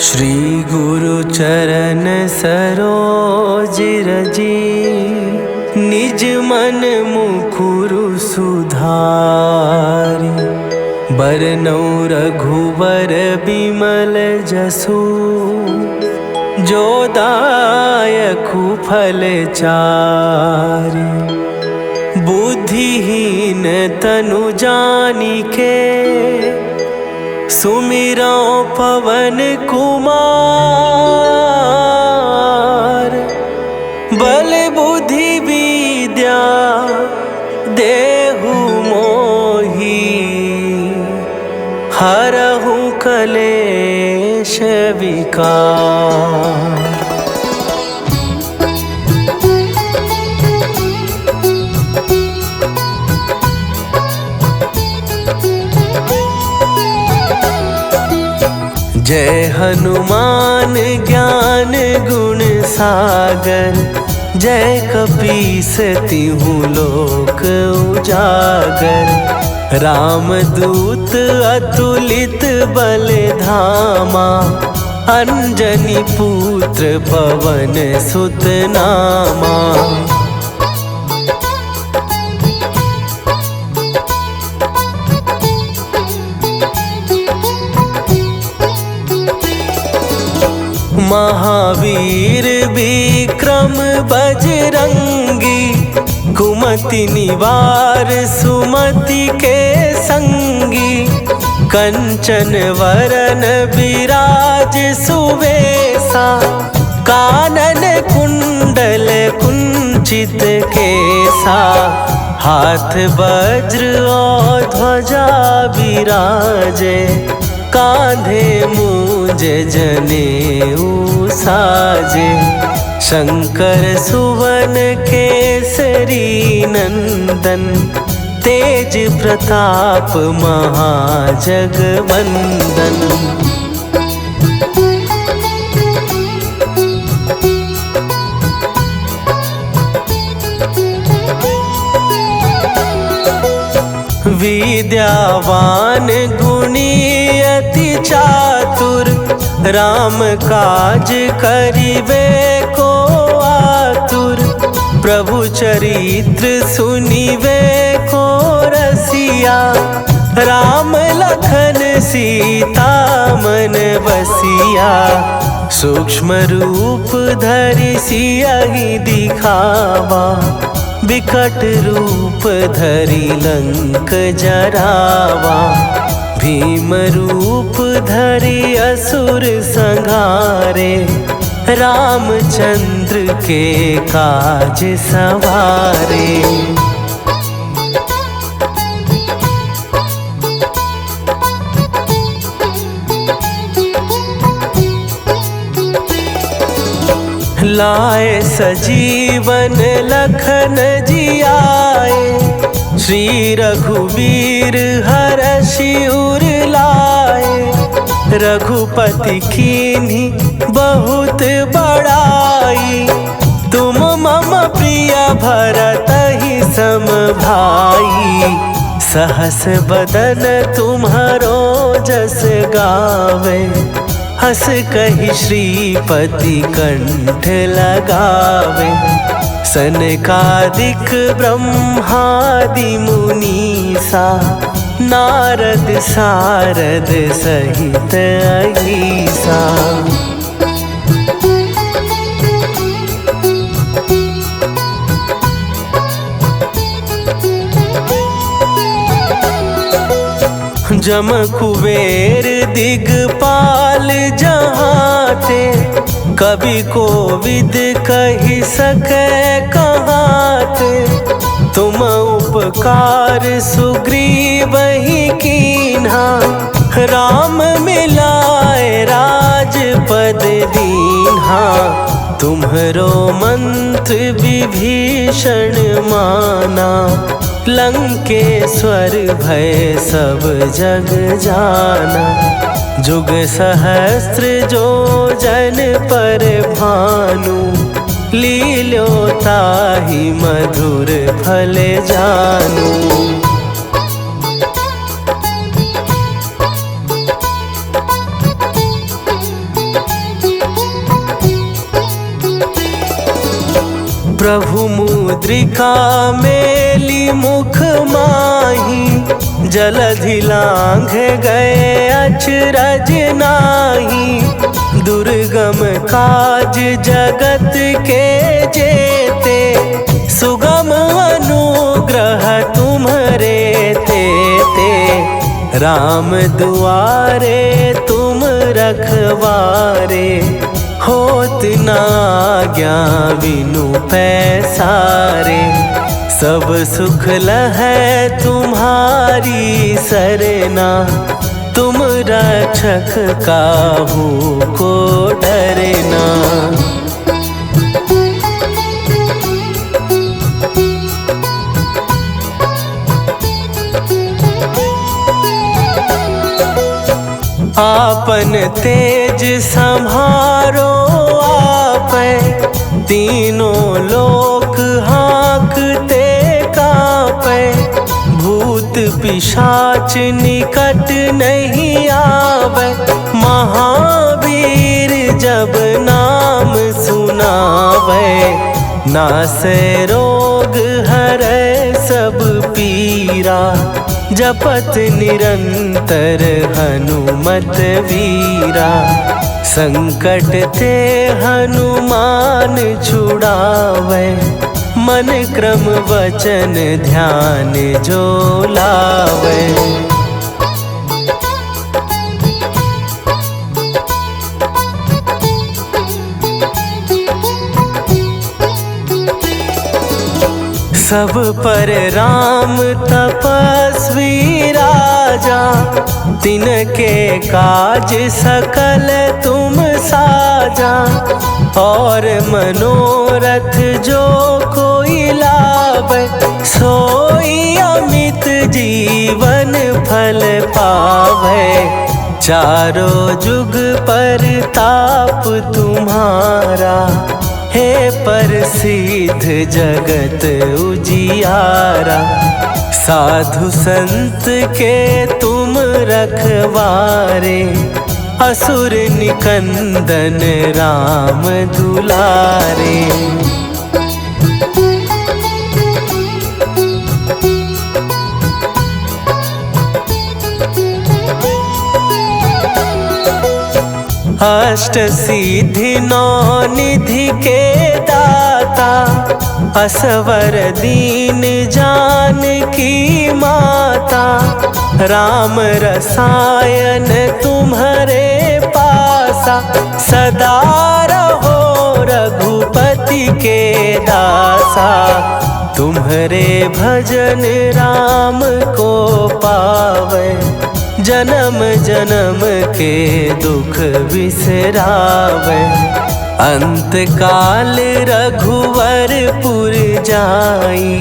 श्री गुरु चरण सरोज रजी, निज मन मुकुरु सुधारि। बरनौ रघुवर बिमल जसु, जो दायकु फल चारि। बुद्धिहीन तनु जानिके, सुमिरौ पवन कुमार। बल बुद्धि विद्या देहु मोहि, हरहु कलेश विकार। जय हनुमान ज्ञान गुण सागर, जय कपीस तिहु लोक उजागर। रामदूत अतुलित बल धामा, अंजनी पुत्र पवन सुत नामा। महावीर विक्रम बजरंगी, कुमति निवार सुमति के संगी। कंचन वरन विराज सुवेसा, कानन कुंडल कुंचित केसा। हाथ वज्र और ध्वजा विराजे, कांधे मूंज जनेऊ साजे। शंकर सुवन केसरी नंदन, तेज प्रताप महाजगवंदन। विद्यावान गुणी अति चातुर, राम काज करिबे को आतुर। प्रभु चरित्र सुनिबे को रसिया, राम लखन सीता मन बसिया। सूक्ष्म रूप धरि सियहि दिखावा, विकट रूप धरि लंक जरावा। भीम रूप धरि असुर संहारे, रामचंद्र के काज सवारे। लाए सजीवन लखन जियाए, श्री रघुवीर हरषि उर लाए। रघुपति कीन्ही बहुत बड़ाई, तुम मम प्रिय भरतहि सम भाई। सहस बदन तुम्हरो जस गावे, हस कहि श्रीपति कंठ लगावे। सनकादिक ब्रह्मादि मुनीसा, नारद सारद सहित अहीसा। जम कुबेर दिगपाल जहाते, कवि कोविद कहि सकै कहाते। तुम उपकार सुग्रीवहि कीन्हा, राम मिलाए राजपद दीन्हा। तुम्हरो मंत्र विभीषण माना, लंकेश्वर भय सब जग जाना। जुग सहस्त्र जो जन पर भानु, लील्यो ताहि मधुर फल जानू। प्रभु मुद्रिका मेली मुख माही, जलधि लांघ गए अचरज नाही। दुर्गम काज जगत के जेते, सुगम अनुग्रह तुम्हरे ते। राम दुआरे तुम रखवारे, होत ना आज्ञा बिनु पैसारे। सब सुख लहै तुम्हारी सरना, तुम रक्षक काहू को डरना। आपन तेज संभारो आपै, तीनों लोक हाँकते कांपै। भूत पिशाच निकट नहीं आवे, महावीर जब नाम सुनावे। नासै रोग हरै सब पीरा, जपत निरंतर हनुमत वीरा। संकट ते हनुमान छुड़ावे, मन क्रम वचन ध्यान जो लावे। सब पर राम तपस्वी राजा, तिनके काज सकल तुम साजा। और मनोरथ जो कोई लावे, सोई अमित जीवन फल पावे। चारों जुग परताप तुम्हारा, हे प्रसिद्ध जगत उजियारा। साधु संत के तुम रखवारे, असुर निकंदन राम दुलारे। अष्ट सिद्धि नौ निधि के दाता, असवर दीन जानकी माता। राम रसायन तुम्हारे पासा, सदा रहो रघुपति के दासा। तुम्हारे भजन राम को पावे, जन्म जन्म के दुख बिसरावे। अंत काल रघुवरपुर जाई,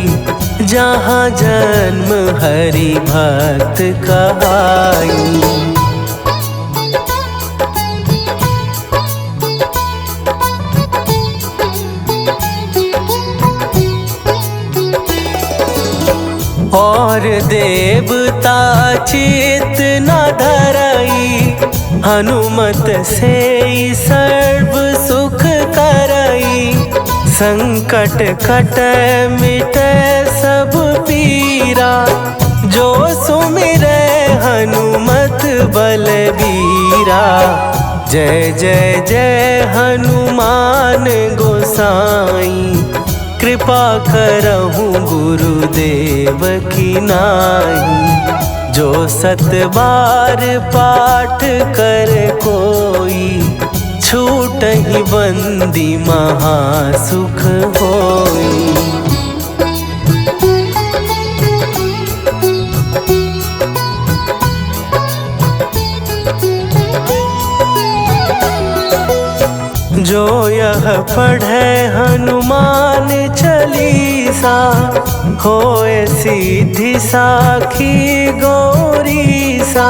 जहाँ जन्म हरि भक्त कहाई। और देवता चित न धरई, हनुमत से सर्व सुख करई। संकट कटै मिटै सब पीरा, जो सुमिरै हनुमत बलबीरा। जय जय जय हनुमान गोसाई, कृपा करहूँ गुरुदेव की नाई। जो सत बार पाठ कर कोई, छूटहि बंदी महासुख होई। जो यह पढ़े हनुमान चालीसा, होए सीधी साखी गौरीसा।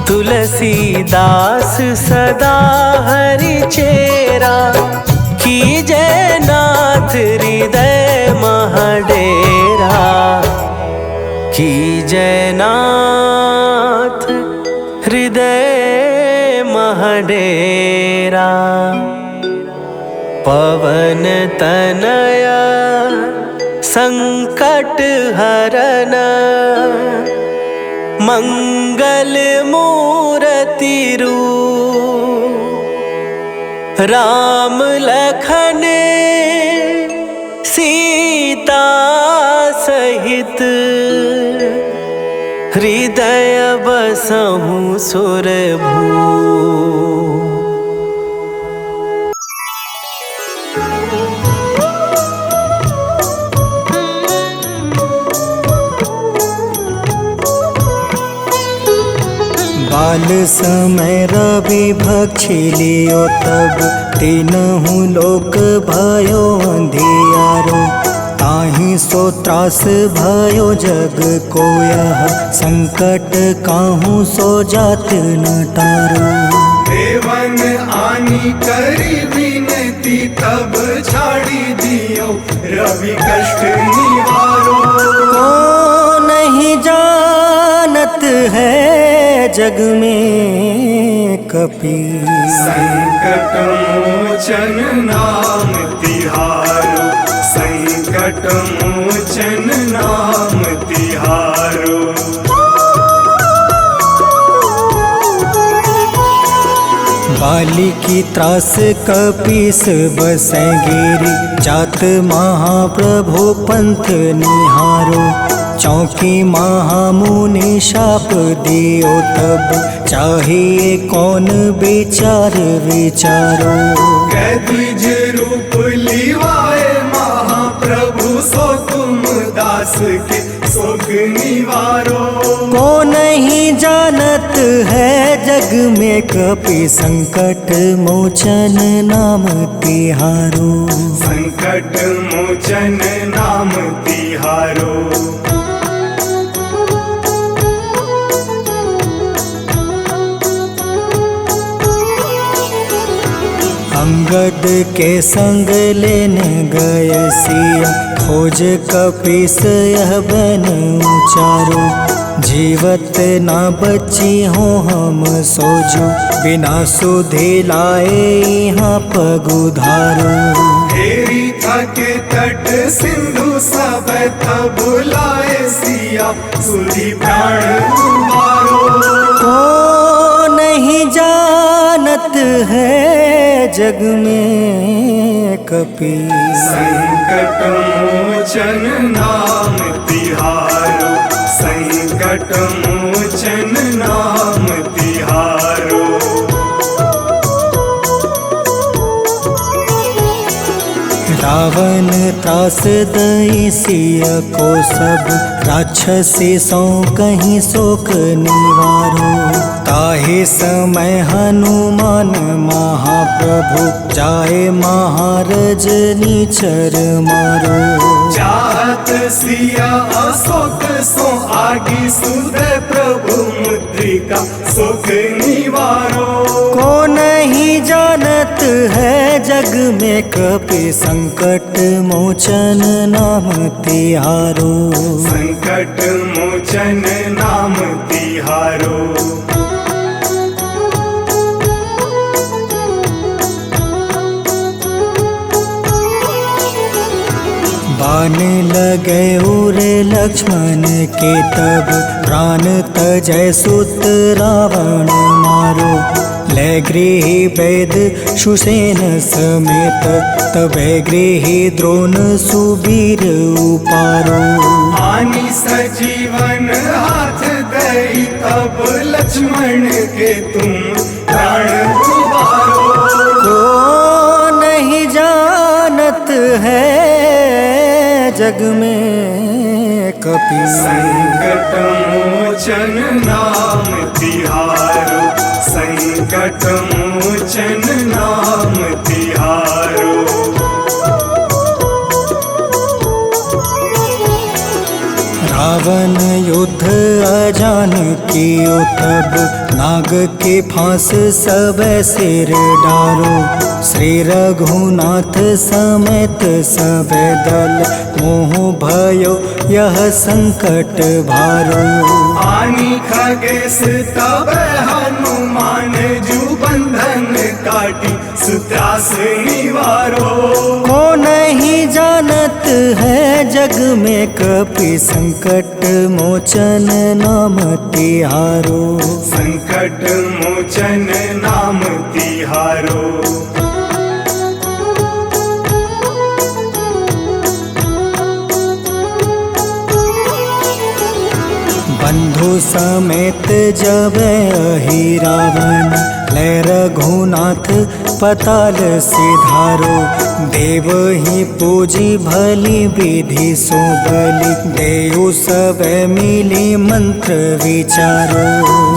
तुलसीदास सदा हरि चेरा, कीजय नाथ हृदय महडेरा। कीजय नाथ हृदय महडेरा। पवन तनया संकट हरन मंगल मूर्ति रूप राम लखन सीता सहित हृदय बसहु सुरभू। बाल समय रवि भक्षी लियो तब तीनहु लोक भयो अंधियारो। ताहि सो त्रास भयो जग को यह संकट काहू सो जात न टारो। देवन आनी करी विनती तब छाड़ी दियो रवि कष्ट निवारो। को नहीं जानत है जग में कपि संकट मोचन नाम तिहारो। संकट मोचन नाम तिहारो। बाली की त्रास कपीस बसै गिरी जात महाप्रभु पंथ निहारो। चौकी महामुनि शाप दियो तब चाहिए कौन विचार विचारो। कैद्विज रूप लिवाए महाप्रभु सो तुम दास के शोक निवारो। को नहीं जानत है जग में कपि संकट मोचन नाम तिहारो। संकट मोचन नाम तिहारो। अंगद के संग लेने गए सिया खोज कपीस यह बन उचारो। जीवत ना बची हो हम सोजो बिना सुधि लाए यहाँ पग उधारो। हेरी थके तट सिंधु सब तब लाए सिया सुधि प्राण उबारो। को नहीं जानत है जग में कपि संकट मोचन नाम तिहारो। संकट मोचन नाम तिहारो। रावण त्रास दई सिया को सब राक्षसी सो कहीं शोक निवारो। ताहि समय हनुमान महाप्रभु जाए महारज नीचर मारो। चाहत सिया अशोक सो आगी सुधे प्रभु मुद्रिका शोक निवारो। को नहीं जानत है जग में कपि संकट मोचन नाम तिहारो। संकट मोचन नाम तिहारो। बाण लगे उरे लक्ष्मण के तब प्राण तजय सुत रावण मारो। ले गृही वैद सुसेन समेत तबे गृही द्रोण सुबीर उपारो। आनी सजीवन हाथ दई तब लक्ष्मण के तुम प्राण उबारो। को नहीं जानत है जग में कपि संकट मोचन नाम तिहारो। संकट मोचन नाम तिहारो। रावण युद्ध अजान कियो तब नाग के फांस सब सिर डारो। श्री रघुनाथ समेत सब दल मोह भयो यह संकट भारो। आनी खगेश तब हनुमान जू बंधन काटी उस त्रास निवारो। को नहीं जानत है जग में कपि संकट मोचन नाम तिहारो। संकट मोचन नाम तिहारो। बंधु समेत जब अहि रावण ले रघुनाथ पताल सिधारो। देव ही पूजी भली विधि सो बलि देव सब मिली मंत्र विचारो।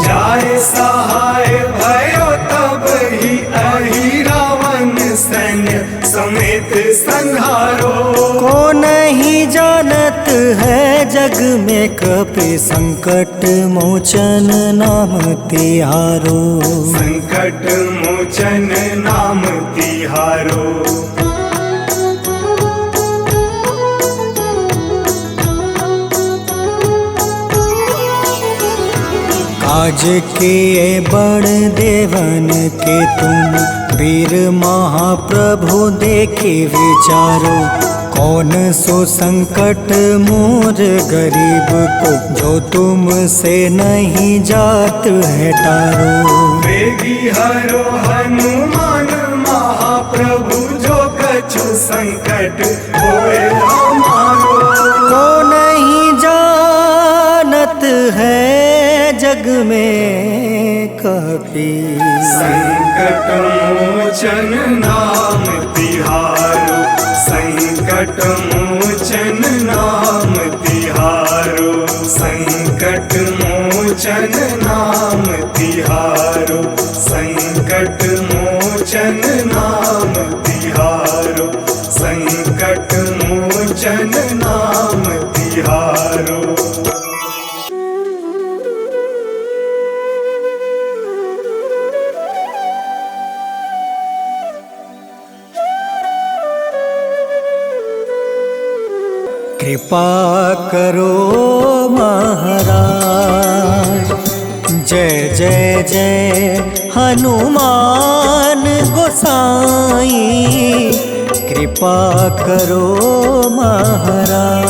जाय सहाय भयो तब ही अहि रावण सैन्य समेत संहारो। को नहीं जानत है जग में कपि संकट मोचन नाम तिहारो। संकट मोचन नाम तिहारो। काज किए बड़ देवन के तुम वीर महाप्रभु देखे विचारो। कौन सो संकट मोर गरीब को जो तुमसे नहीं जात है टारो। वेगी हरो हनुमान महाप्रभु जो कछु संकट होए हमारो। को नहीं जानत है जग में कपि संकट मोचन नाम तिहारो। संकट मोचन नाम तिहारो। संकट मोचन नाम तिहारो। संकट मोचन नाम तिहारो। संकट मोचन नाम तिहारो। कृपा करो महाराज जय जय जय हनुमान गोसाई। कृपा करो महाराज।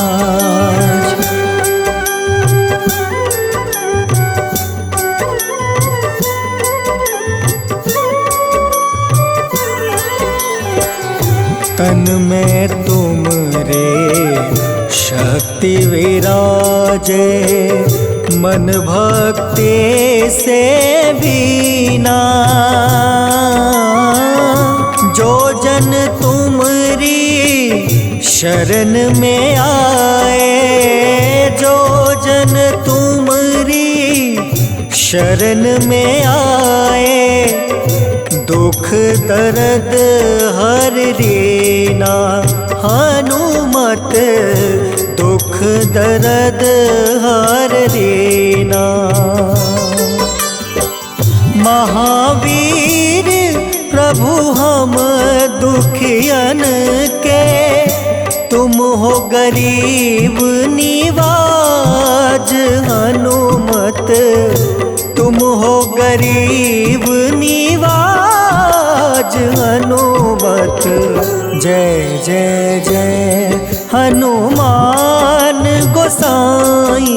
तन में तुम रे शक्ति विराजे मन भक्ति से बीना। जो जन तुमरी शरण में आए। जो जन तुमरी शरण में आए। दुख दर्द हर रीना हनुमत। दुख दर्द हर रीना। महावीर प्रभु हम दुखियन के तुम हो गरीब निवाज। हनुमत तुम हो गरीब निवाज। हनुमत जय जय जय हनुमान गोसाई।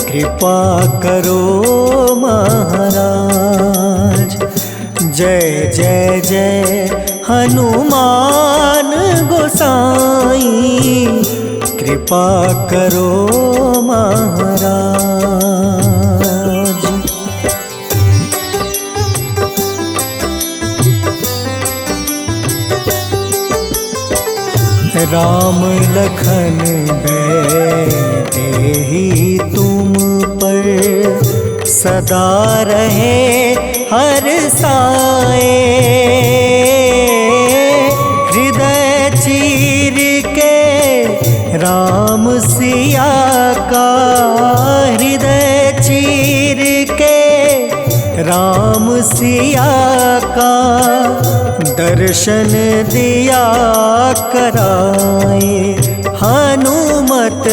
कृपा करो महाराज जय जय जय हनुमान गोसाई। कृपा करो महाराज। राम लखन देहि तुम पर सदा रहे हर साए। हृदय चीर के राम सिया का। हृदय चीर के राम सिया का। दर्शन दिया कराए। हनुमत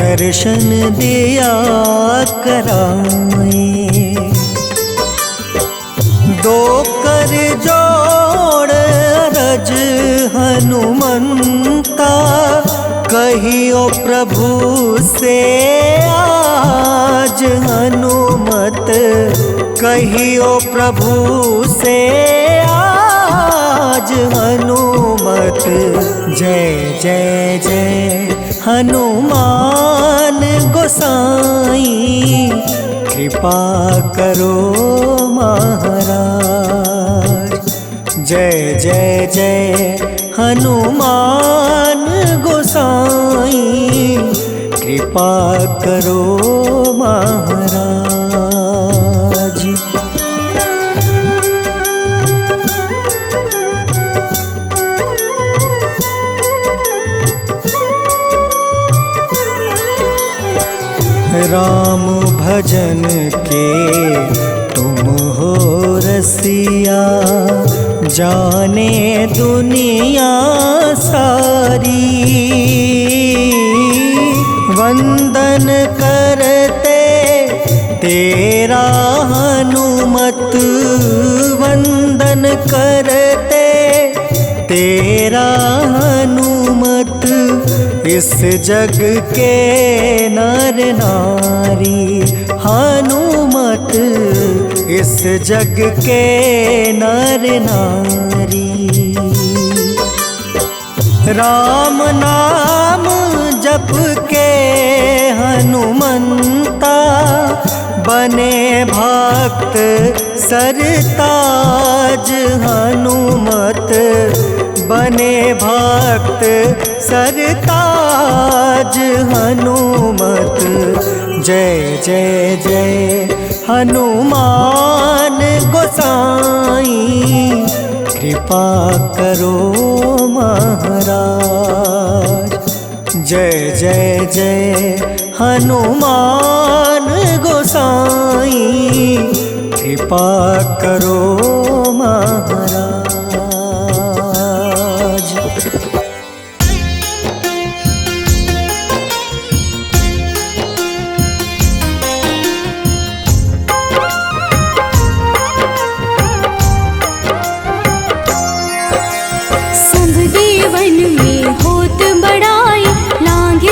दर्शन दिया कराए। दो कर जोड़ रज हनुमंता, कहियो प्रभु से आज हनुमत, कहियो प्रभु से आज हनुमत। जय जय जय हनुमान गोसाई, कृपा करो महाराज। जय जय जय हनुमान गोसाई, कृपा करो महाराज। राम भजन के तुम हो रसिया, जाने दुनिया सारी। वंदन करते तेरा हनुमत, वंदन करते तेरा हनुमत। इस जग के नर नारी हनुमत, इस जग के नर नारी। राम नाम जप के हनुमंता, बने भक्त सरताज हनुमत, बने भक्त सरताज हनुमत। जय जय जय हनुमान गोसाई, कृपा करो महाराज। जय जय जय हनुमान गोसाई, कृपा करो महाराज।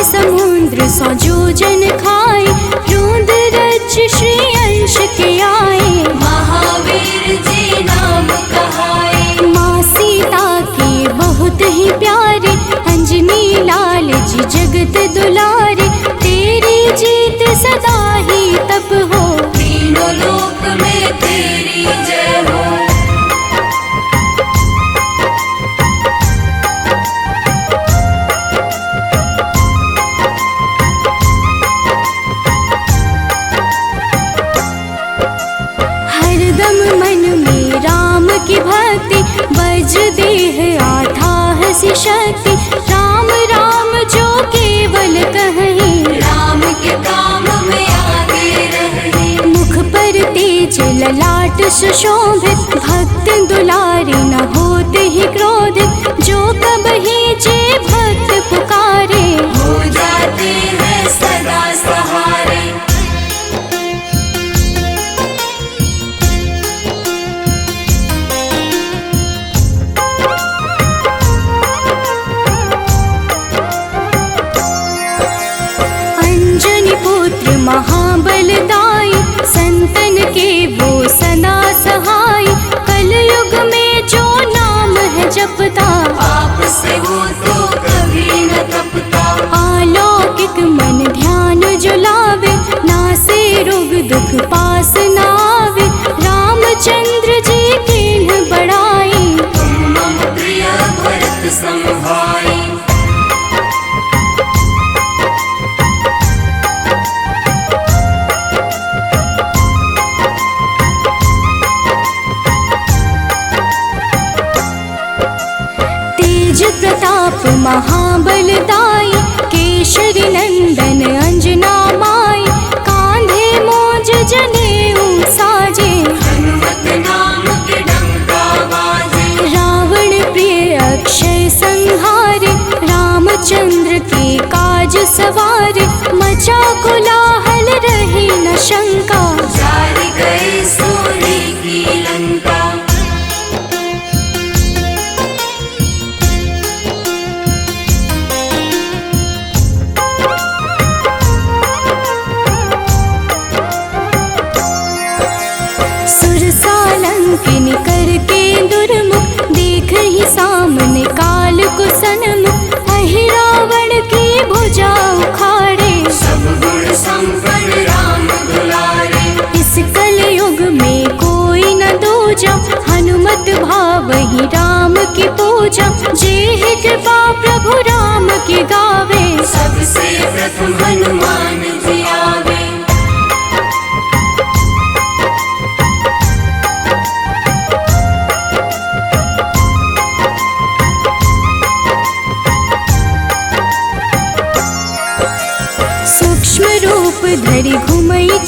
समुद्र सौ जोजन खाए, रोंद रज श्री अंश के आए। महावीर जी नाम कहाए, माँ सीता के बहुत ही प्यारे, अंजनी लाल जी जगत दुलारे। तेरी जीत सदा ही तब हो, तीनों लोक में तेरी जय हो। की भक्ति वज्र देह आधाह सी शक्ति, राम राम जो केवल कहीं, राम के काम में आगे रहे। मुख पर तेज ललाट सुशोभित, भक्त दुलारी न होते ही क्रोधित। जो कबहि जे भक्त पुकारे, हो जाते हैं सदा सहारे। महाबलदाई, संतन के वो सदा सहाय। कलयुग में जो नाम है जपता, पाप से वो तो कभी न तपता। अलौकिक मन ध्यान जो लावे, नासे रोग दुख पास न आवे। रामचंद्र जी किन्ह बड़ाई, तुम मम प्रिय भरत सम भाई। प्रताप महाबलदाई, केशरी नंदन अंजना माई। कांधे मोज जनेऊ साजे, हनुमत नाम के डंका बाजे। रावण प्रिय अक्षय संहारे, रामचंद्र के काज सवारे। मचा कोलाहल रही न शंका, जारी गए सूर्य की लंका।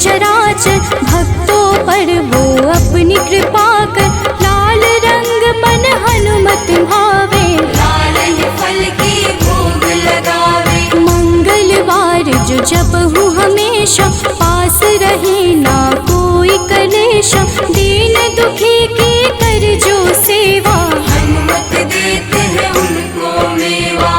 चराचर, भक्तों पर वो अपनी कृपा कर। लाल रंग मन हनुमत भावे, लाल ही फल की भोग लगावे। मंगलवार जो जपहु हमेशा, पास रहे ना कोई कलेशा। दीन दुखी की कर जो सेवा, हनुमत देते हैं उनको मेवा।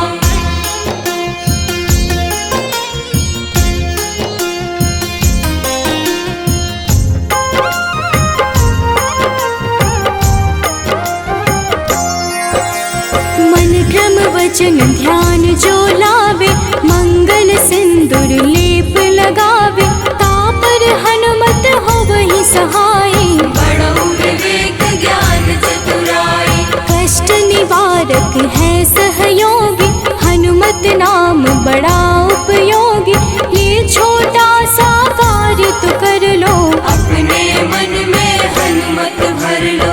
मन क्रम वचन ध्यान जो लावे, मंगल सिंदूर लेप लगावे। तापर हनुमत हो वही सहाय, बड़ो विवेक ज्ञान चतुराई। कष्ट निवारक है सहयोगी, हनुमत नाम बड़ा उपयोगी। ये छोटा सा कार्य तो कर लो, अपने मन में हनुमत भर लो।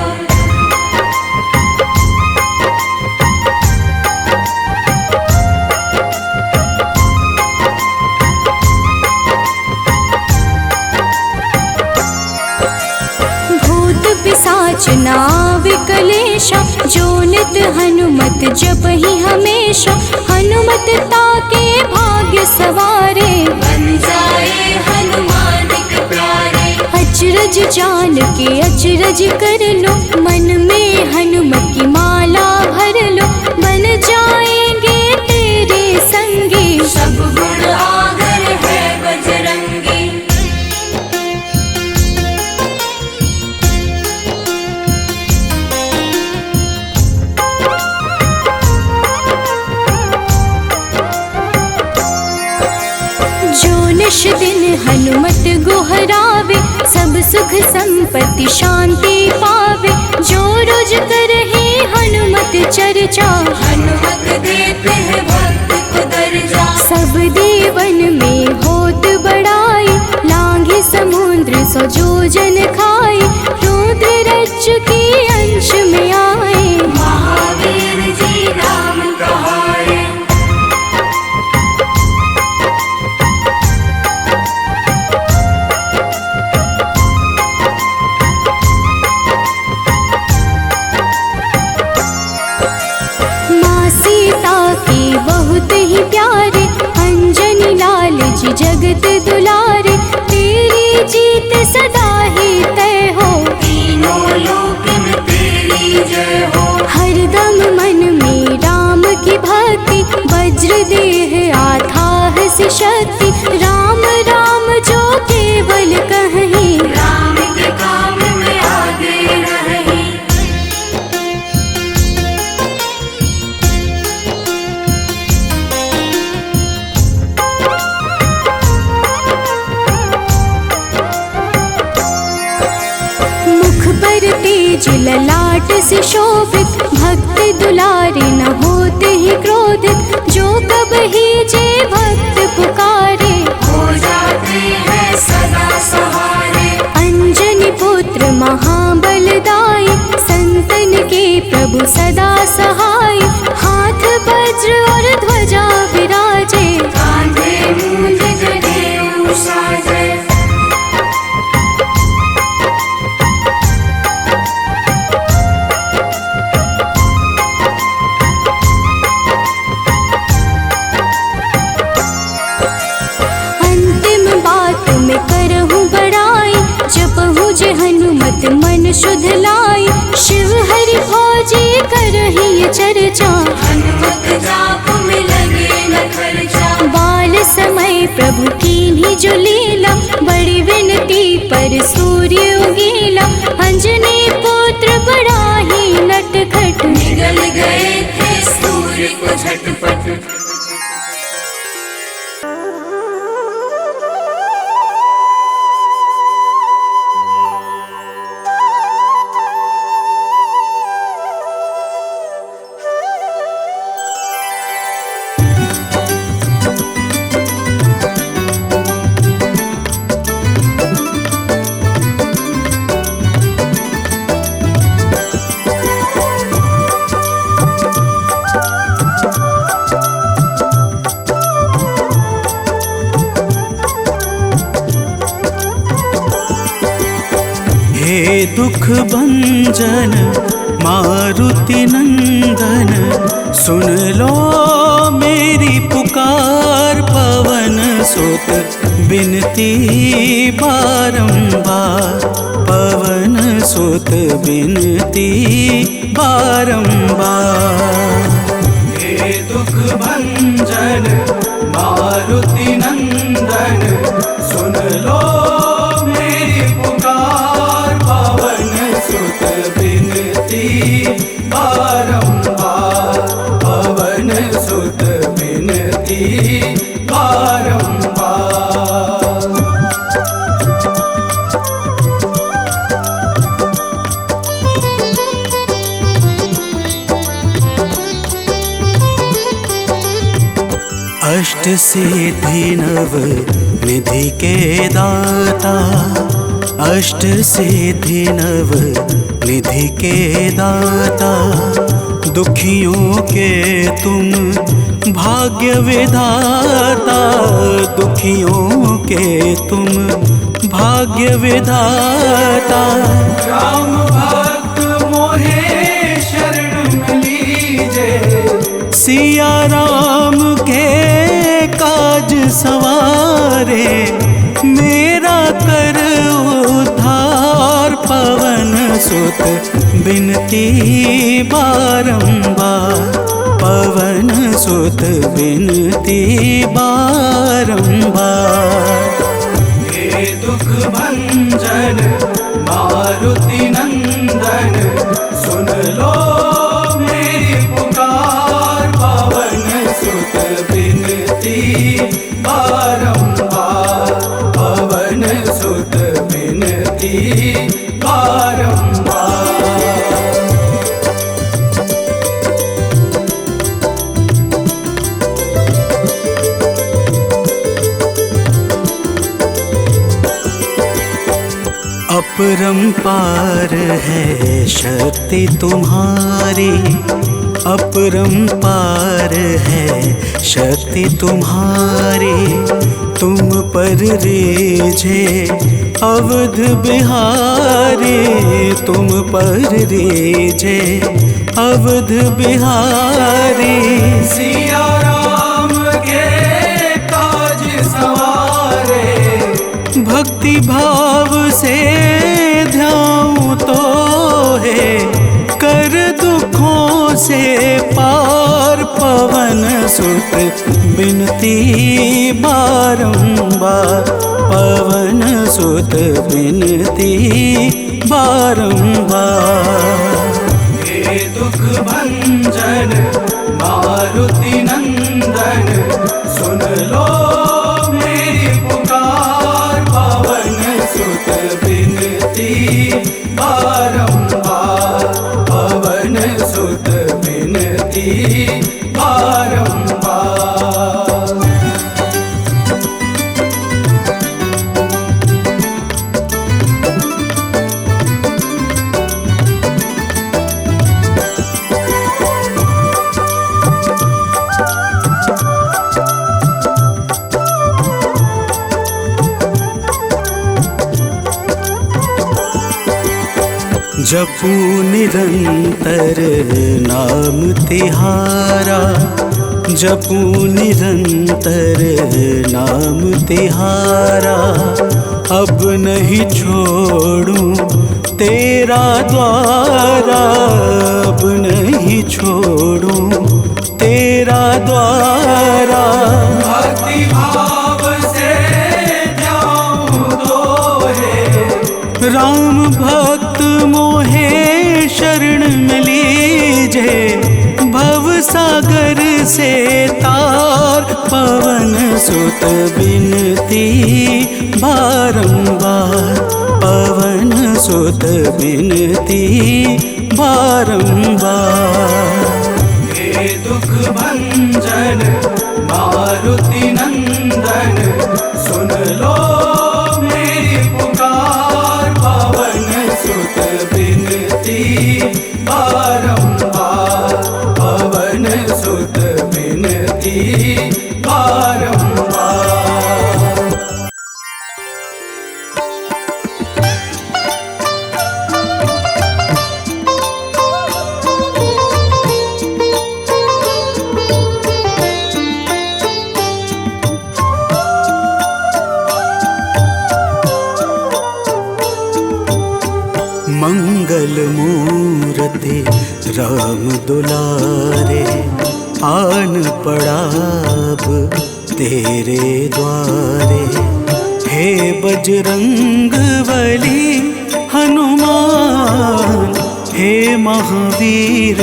पिशाचना विकलेशा, जो नित हनुमत जपहि हमेशा। हनुमत ताके भाग्य सवारे, बन जाए हनुमान के प्यारे। अचरज जान के अचरज कर लो, मन में हनुमत की माला भर लो। बन जाएंगे तेरे संगी, सब गुण आगर है बजरंगी। निश दिन हनुमत गोहरावे, सब सुख संपत्ति शांति पावे। जो रोज करहे हनुमत चर्चा, हनुमत देते हैं भक्त को दर्जा। सब देवन में होत बड़ाई, लांघे समुद्र सौ जोजन खाए। रुद्र रज्जु के अंश में आए, महावीर जी राम कहाए। बहुत ही प्यारे, अंजनी लाल जी जगत दुलारे। तेरी जीत सदा ही तय हो, तीनों लोक में तेरी जय हो। हरदम मन में राम की भक्ति, वज्र देह आधार से शक्ति। राम राम जो केवल कहीं, राम के काम में आगे रहे। तेज ललाट से शोभित, भक्त दुलारे न होते ही क्रोधित। जो कब ही जे भक्त पुकारे, हो जाते हैं सदा सहारे। अंजनी पुत्र महाबलदाई, संतन के प्रभु सदा सहाय। हाथ वज्र और ध्वजा विराजे, कांधे मूंज जनेऊ साजे। हनुमत मन शुद्ध लाई, शिव हरि फौजी करहि चर्चा। हनुमत जाप में लगे न खर्चा, बाल समय प्रभु कीन्ही जो लीला। बड़ी विनती पर सूर्य उगीला, अंजनी पुत्र बड़ा ही नटखट। निगल गए थे सूर्य को झटपट। दुख भंजन मारुति नंदन, सुन लो मेरी पुकार। पवन सुत बिनती बारंबार, पवन सुत बिनती बारंबार। हे दुख भंजन मारुति नंदन, सुन लो मेरी पुकार। पवन सुत बिनती बारंबार, पवन सुत बिनती बारंबार। अष्ट सिद्धि नव निधि के दाता, अष्ट सिद्धि नव निधि के दाता। दुखियों के तुम भाग्य विधाता, दुखियों के तुम भाग्य विधाता। राम भक्त मोहे शरण लीजे, सिया राम के काज सवारे। मेरा कर उद्धार, पवन सुत बिनती बारंबार, पवन सुत बिनती बारंबार। हे दुख भंजन मारुति नंदन, सुन लो मेरी पुकार। पवन सुत बिनती बारंबार, पवन सुत बिनती बारंबार। अपरंपार है शक्ति तुम्हारी, अपरंपार है शक्ति तुम्हारी। तुम पर रीझे अवध बिहारी, तुम पर रीझे अवध बिहारी। सिया राम के काज सवारे, भक्ति भाव से ध्याऊं तो है कर दुखों से पार। पवन सुत बिनती बारंबार, पवन सुत बिनती बारंबार। हे दुख भंजन मारुति नंदन, सुन लो मेरी पुकार। पवन सुत बिनती बारंबार, पवन सुत बिनती बारंबार। जपू निरंतर नाम तिहारा, जपू निरंतर नाम तिहारा। अब नहीं छोड़ूं तेरा द्वारा, अब नहीं छोड़ूं तेरा द्वारा। भक्ति भाव से जाऊं तो है, राम भक्त मोहे शरण में लीजे। भव सागर से तार, पवन सुत बिनती बारंबार, पवन सुत बिनती बारंबार। हे दुख भंजन मारुति नंदन, सुन लो मेरी पुकार। पवन सुत बिनती बारंबार, पवन सुत बिनती बारंबार। मंगल मूरति राम दुलारे, आन पड़ाब तेरे द्वारे। हे बजरंग बली हनुमान, हे महावीर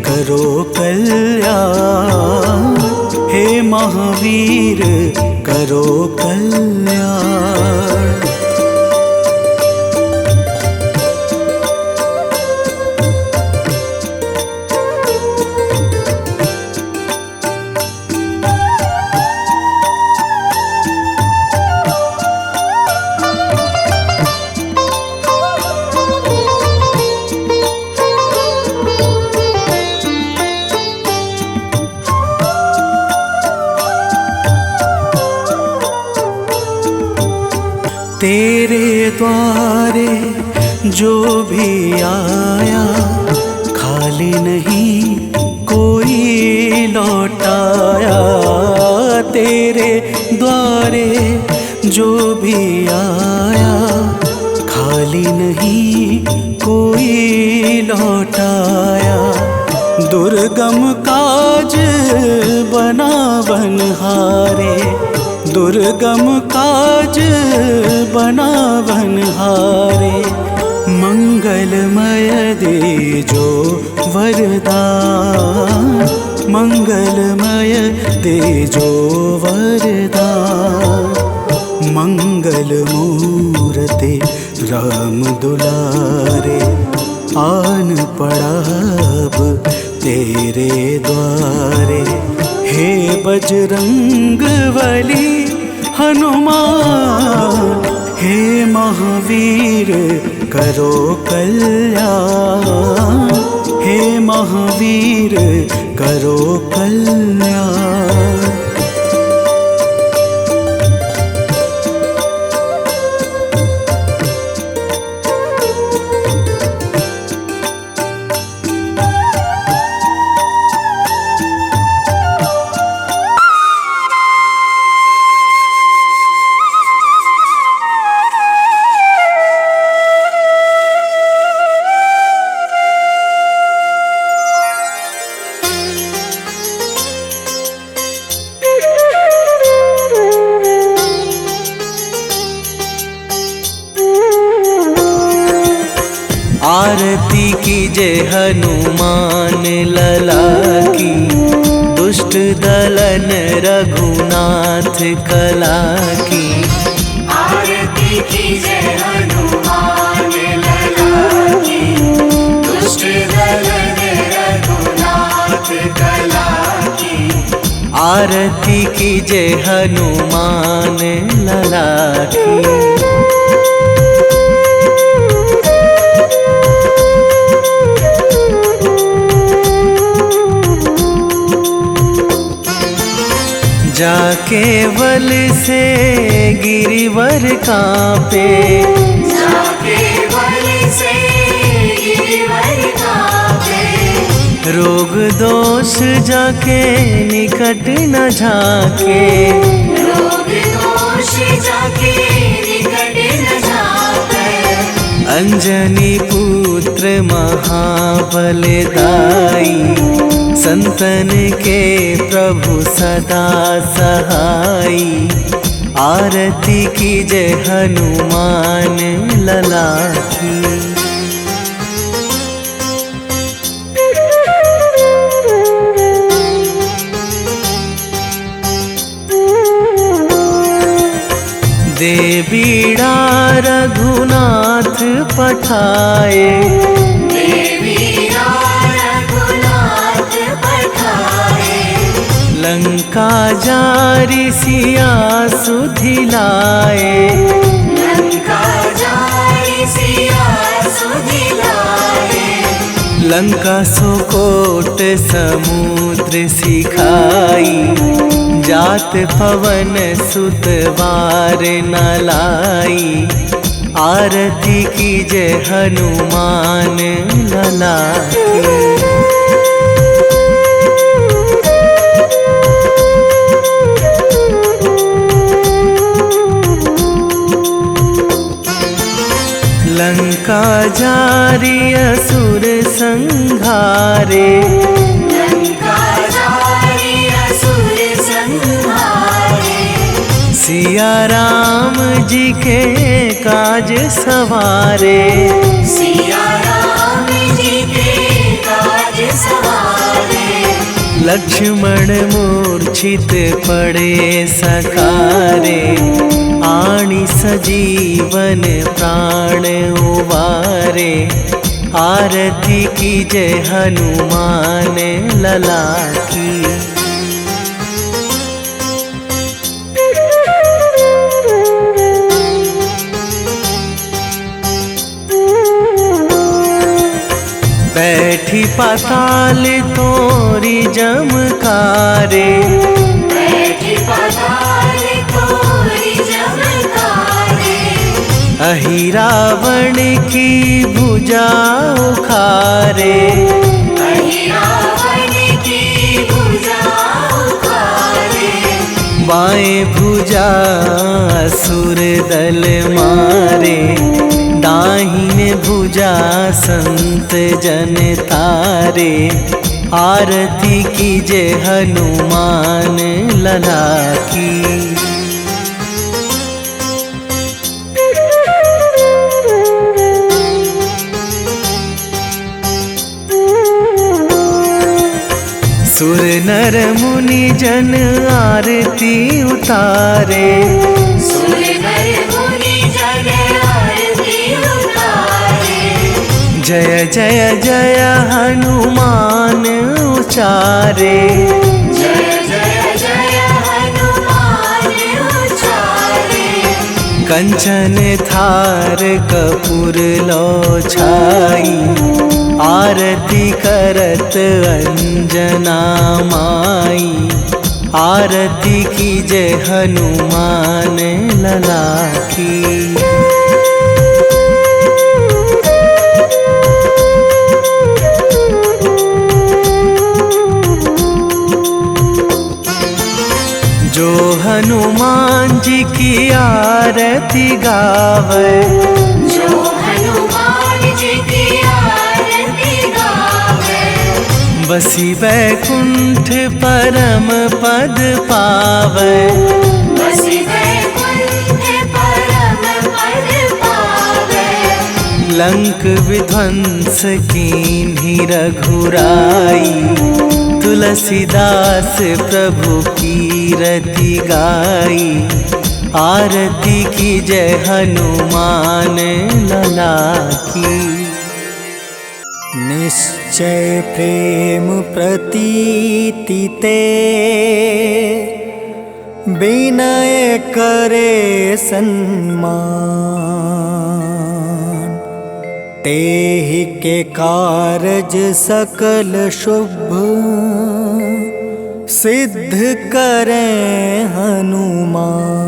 करो कल्याण, हे महावीर करो कल्याण। तेरे द्वारे जो भी आया, खाली नहीं कोई लौटाया। तेरे द्वारे जो भी आया, खाली नहीं कोई लौटाया। दुर्गम काज बना बनहारे, दुर्गम काज बना बनहारे। मंगलमय दे जो वरदान, मंगलमय दे जो वरदान। मंगल मूरति राम दुलारे, आन पड़ाब तेरे द्वारे। हे बजरंग बली हनुमान, हे महावीर करो कल्याण, हे महावीर करो कल्याण। आरती कीजे हनुमान लला की, दुष्ट दलन रघुनाथ कला की। आरती कीजे हनुमान लला की, दुष्ट दलन रघुनाथ कला की। आरती कीजे हनुमान लला की। जाके बल से गिरिवर कांपे, जाके बल से गिरिवर कांपे। रोग दोष जाके निकट न झाके, रोग दोष जाके निकट न झाके। अंजनी पुत्र महाबलदाई, संतन के प्रभु सदा सहाई। आरती कीजे हनुमान लला की। दे बीड़ा रघुनाथ पठाए, लंका जारी सिया सुधिलाए, लंका जारी सिया सुधिलाए। लंका सुकोट समुद्र सिखाई, जात पवन सुत बार न लाई। आरती कीजे हनुमान लला की। लंका जारी असुर संहारे, लंका जारी असुर संहारे। सिया राम जी के काज सवारे, सिया राम जी के काज सवारे। लक्ष्मण मूर्छित पड़े सकारे, आणी सजीवन प्राण उवारे। आरती की जय हनुमान लला की। बैठी पाताल तोरी जमकारे, बैठी पाताल तोरी जमकारे। अहि रावण की भुजा उखारे, अहि रावण की भुजा उखारे। बाएं भुजा असुर दल मारे, दाहिने भुजा संत जन तारे। आरती कीजे हनुमान लला की। सुर नर मुनि जन आरती उतारे, सुर नर मुनि जन आरती उतारे। जय जय जय हनुमान उचारे, जय जय जय हनुमान उचारे। कंचन थार कपूर लो छाई, आरती करत अंजना माई। आरती की जय हनुमान लला की। जो हनुमान जी की आरती गावे, जो हनुमान जी की आरती गावे। बसी बैकुंठ परम पद पावे, बसी बैकुंठ परम पद पावे। लंक विध्वंस कीन्ही रघुराई, तुलसीदास प्रभु कीरति गाई। आरती की जय हनुमान लला की। निश्चय प्रेम प्रतीति ते, विनय करे सन्मान। तेहि के कारज सकल शुभ, सिद्ध करें हनुमान।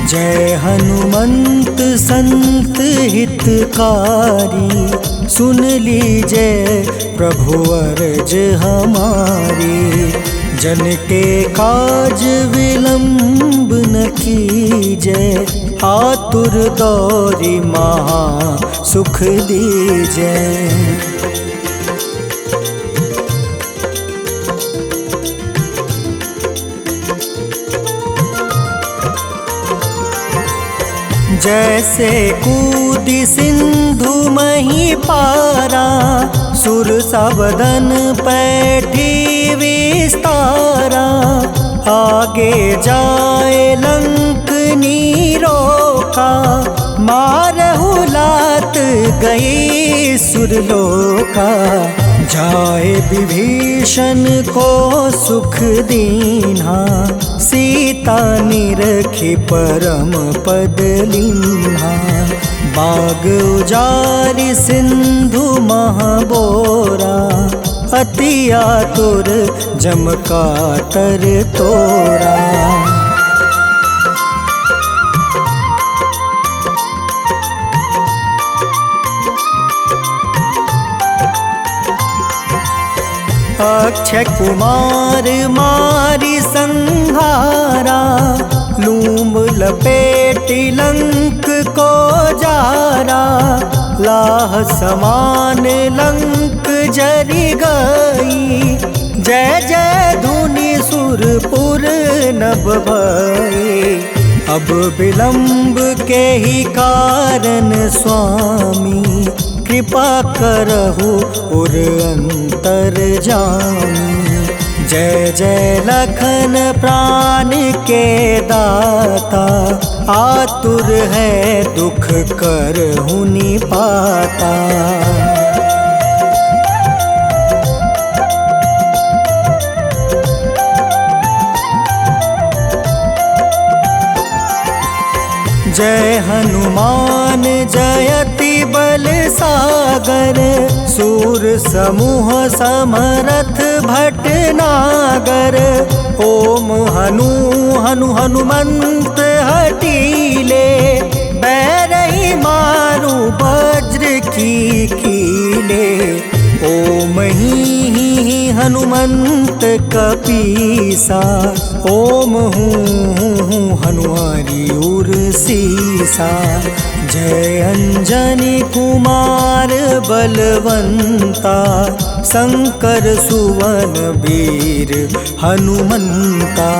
जय हनुमंत संत हितकारी, सुन लीजिए प्रभु अर्ज हमारी। जन के काज विलंब न कीजिए, आतुर दौरी महा सुख दीजिए। जैसे कूदी सिंधु मही पारा, सुर सबदन पैठी विस्तारा। आगे जाए लंक नीरोका, मारहु लात गई सुरलोका। जाए विभीषण को सुख दीन्हा, सीता निरखी परम पद लीन्हा। बाग उजारि सिंधु महाबोरा, अति आतुर जम कातर तोरा। अक्षय कुमार मारी संहारा, लूम लपेटी लंक को जारा। लाह समान लंक जरी गई, जय जय धुनि सुरपुर नभ भई। अब विलंब के ही कारण स्वामी, कृपा करहु उर अंतर जामी। जय जय लखन प्राण के दाता, आतुर है दुख करहु निपाता। जय हनुमान जयति बल सागर, सूर समूह समरथ भटनागर। ओम हनु हनु हनुमंत हटीले, बैरही मारू वज्र की कीले। ओम ही हनुमंत कपीसा, ओम हूँ हनुमारी उर सीसा। जय अंजनी कुमार बलवंता, शंकर सुवन वीर हनुमंता।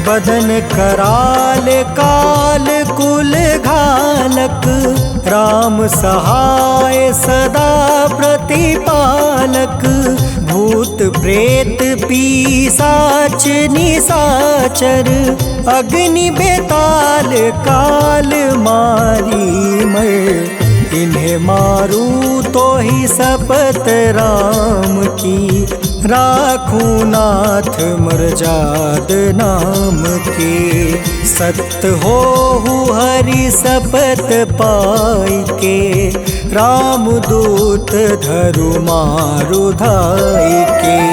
बदन कराल काल कुल घालक, राम सहाय सदा प्रतिपालक। भूत प्रेत पिशाच निशाचर, अग्नि बेताल काल मारी मर। इन्हें मारू तो ही शपथ राम की, राखू नाथ मर्जाद नाम के। सत्य हो हरि शपथ पाई के, राम दूत धरु मारु धाई के।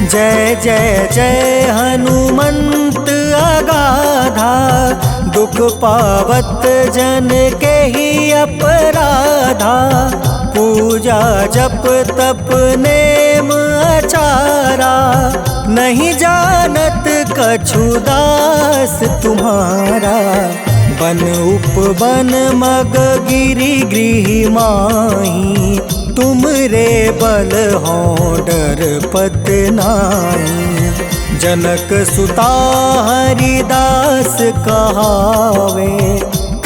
जय जय जय हनुमंत अगाधा, दुख पावत जन के ही अपराधा। पूजा जप तप नेम आचारा, नहीं जानत कछु दास तुम्हारा। बन उपवन मग गिरि गृह माही, तुम रे बल हो डर पत नाई। जनक सुता हरिदास कहावे,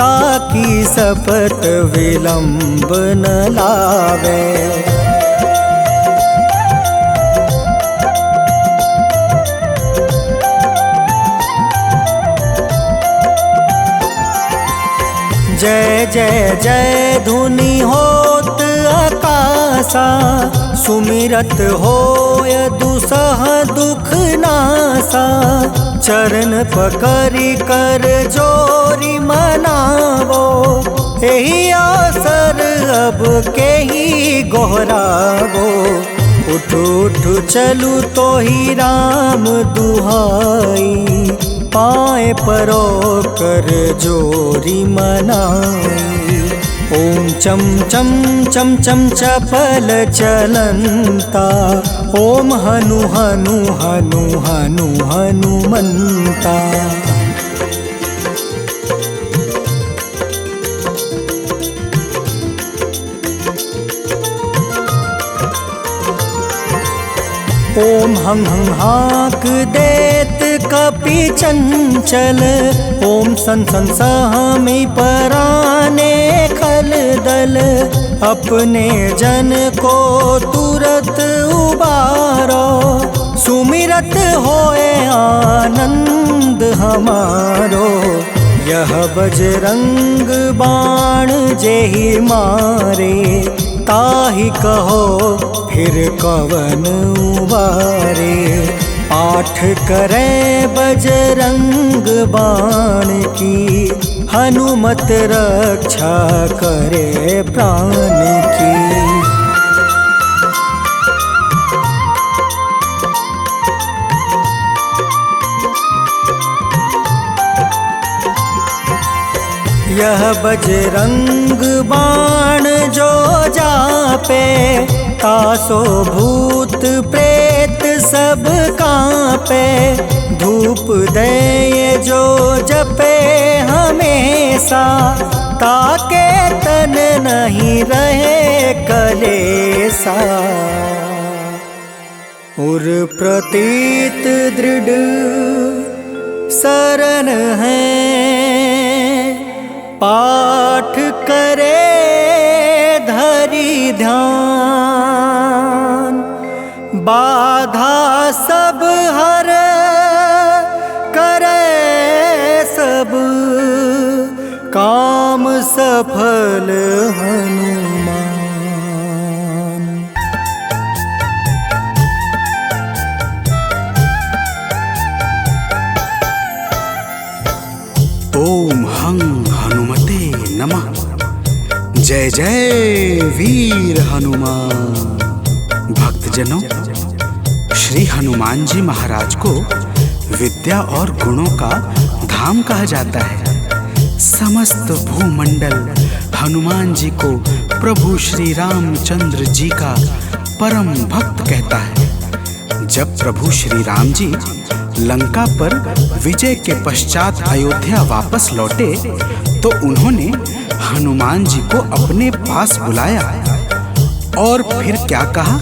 ताकि शपथ विलंब न लावे। जय जय जय धुनि होत आकाशा, सुमिरत होय दुसह दुख नासा। चरण पकड़ि कर जोरी मनावो, एही आसर अब के ही गोहरावो। उठ उठ चलू तो ही राम दुहाई, पाए परो कर जोरी मनाई। ओम चम चम चम चम चपल चलंता, ओम हनु हनु हनु हनु हनुमंता। ओम हं हं हाक देत कपि चंचल, ओम सन सन सहमी पराने खल दल। अपने जन को तुरत उबारो, सुमिरत होए आनंद हमारो। यह बजरंग बाण जेहि मारे, ताहि कहो फिर कवन उबारे। पाठ करे बजरंग बाण की, हनुमत रक्षा करे प्राण की। यह बजरंग बाण जो जापे, तासो भूत प्रेत सब कांपे। धूप दे जो जपे हमेशा, ताके तन नहीं रहे कलेसा। उर प्रतीत दृढ़ शरण है, पाठ करे धरि ध्यान। बाधा सब हर करे सब, काम सफल हनुमान। ओम हं हनुमते नमः। जय जय वीर हनुमान। भक्तजनों, श्री हनुमान जी महाराज को विद्या और गुणों का धाम कहा जाता है। समस्त भूमंडल हनुमान जी को प्रभु श्री रामचंद्र जी का परम भक्त कहता है। जब प्रभु श्री राम जी लंका पर विजय के पश्चात अयोध्या वापस लौटे, तो उन्होंने हनुमान जी को अपने पास बुलाया और फिर क्या कहा,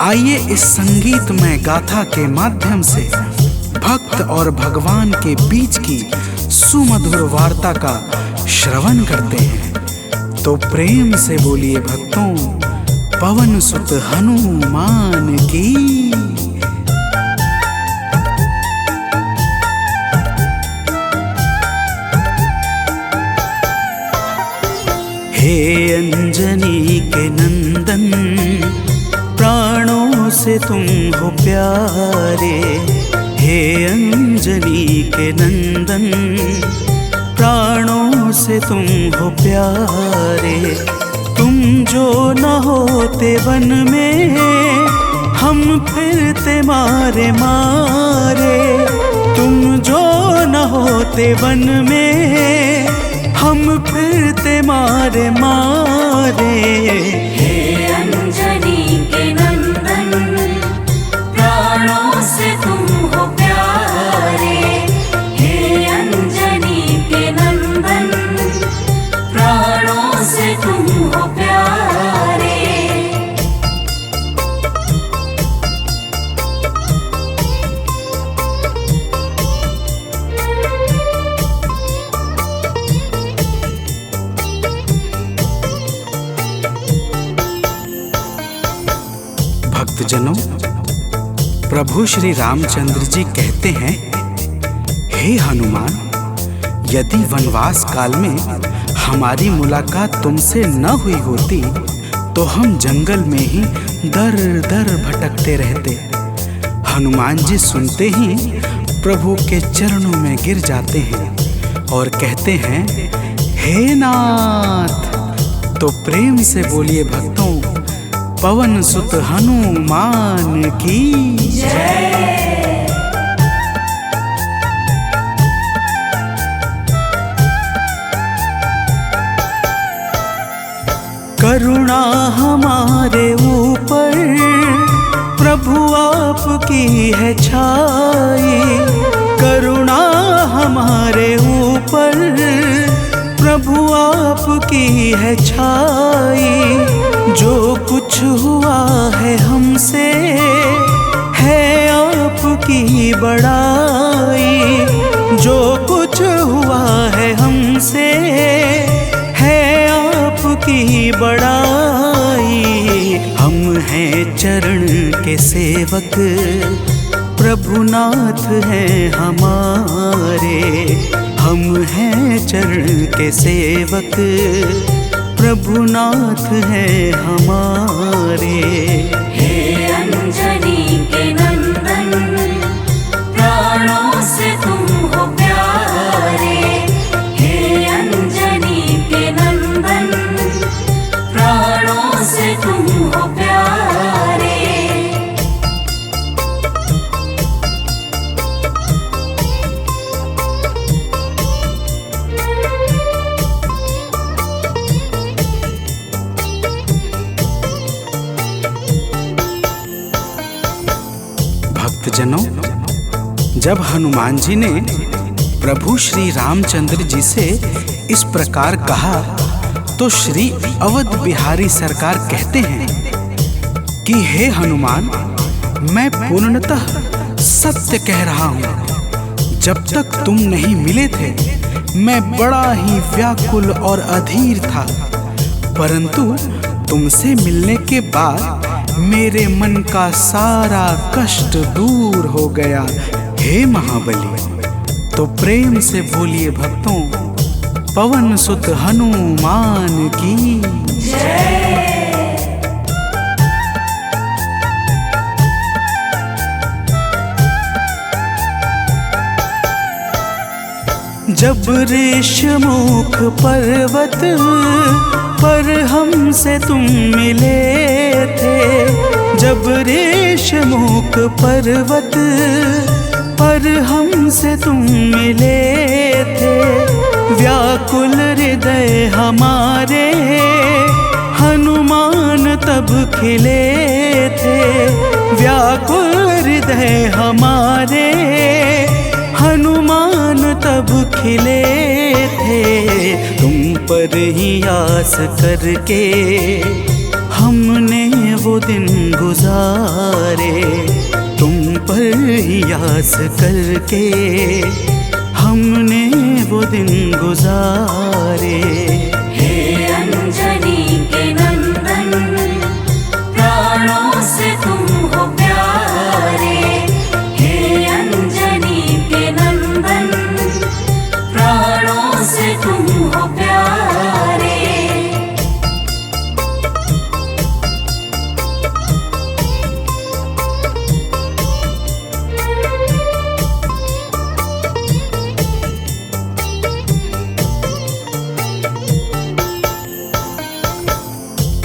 आइए इस संगीतमय गाथा के माध्यम से भक्त और भगवान के बीच की सुमधुर वार्ता का श्रवण करते हैं। तो प्रेम से बोलिए भक्तों, पवन सुत हनुमान की। हे अंजनी के नंदन, प्राणों से तुम हो प्यारे। हे अंजनी के नंदन, प्राणों से तुम हो प्यारे। तुम जो न होते वन में, हम फिरते मारे मारे। तुम जो न होते वन में, हम फिरते मारे मारे। हे अंजनी के नंदन, प्राणों से तुम हो प्यारे। हे अंजनी के नंदन, प्राणों से तुम हो प्यारे। भक्तजनों, प्रभु श्री रामचंद्र जी कहते हैं, हे हनुमान, यदि वनवास काल में हमारी मुलाकात तुमसे न हुई होती, तो हम जंगल में ही दर दर भटकते रहते। हनुमान जी सुनते ही प्रभु के चरणों में गिर जाते हैं और कहते हैं, हे नाथ। तो प्रेम से बोलिए भक्तों, पवन सुत हनुमान की जय। करुणा हमारे ऊपर प्रभु आपकी है छाई। करुणा हमारे ऊपर प्रभु आपकी है छाई। जो कुछ हुआ है हमसे है आपकी बड़ाई। जो कुछ हुआ है हमसे है आपकी बड़ाई। हम हैं चरण के सेवक, प्रभुनाथ हैं हमारे। हम हैं चरण के सेवक, प्रभुनाथ है हमारे। हे अंजनी के नंदन, प्राणों से तुम हो प्यारे। हे अंजनी के नंदन, प्राणों से तुम हो प्यारे। भक्तजनों, जब हनुमान जी ने प्रभु श्री रामचंद्र जी से इस प्रकार कहा तो श्री अवध बिहारी सरकार कहते हैं कि हे हनुमान, मैं पूर्णतः सत्य कह रहा हूँ। जब तक तुम नहीं मिले थे मैं बड़ा ही व्याकुल और अधीर था, परंतु तुमसे मिलने के बाद मेरे मन का सारा कष्ट दूर हो गया। हे महाबली, तो प्रेम से बोलिए भक्तों, पवन सुत हनुमान की जय। जब ऋषमुख पर्वत पर हमसे तुम मिले थे, जब ऋषमुख पर्वत पर हमसे तुम मिले थे, व्याकुल हृदय हमारे हनुमान तब खिले थे। व्याकुल हृदय हमारे हनुमान तब खिले थे। तुम पर ही आस करके हमने वो दिन गुजारे, तुम पर ही आस करके हमने वो दिन गुजारे। हे अंजनी के नंदन, प्राणों से तुम हो प्यारे। हे अंजनी के नंदन, प्राणों से तुम हो प्यारे।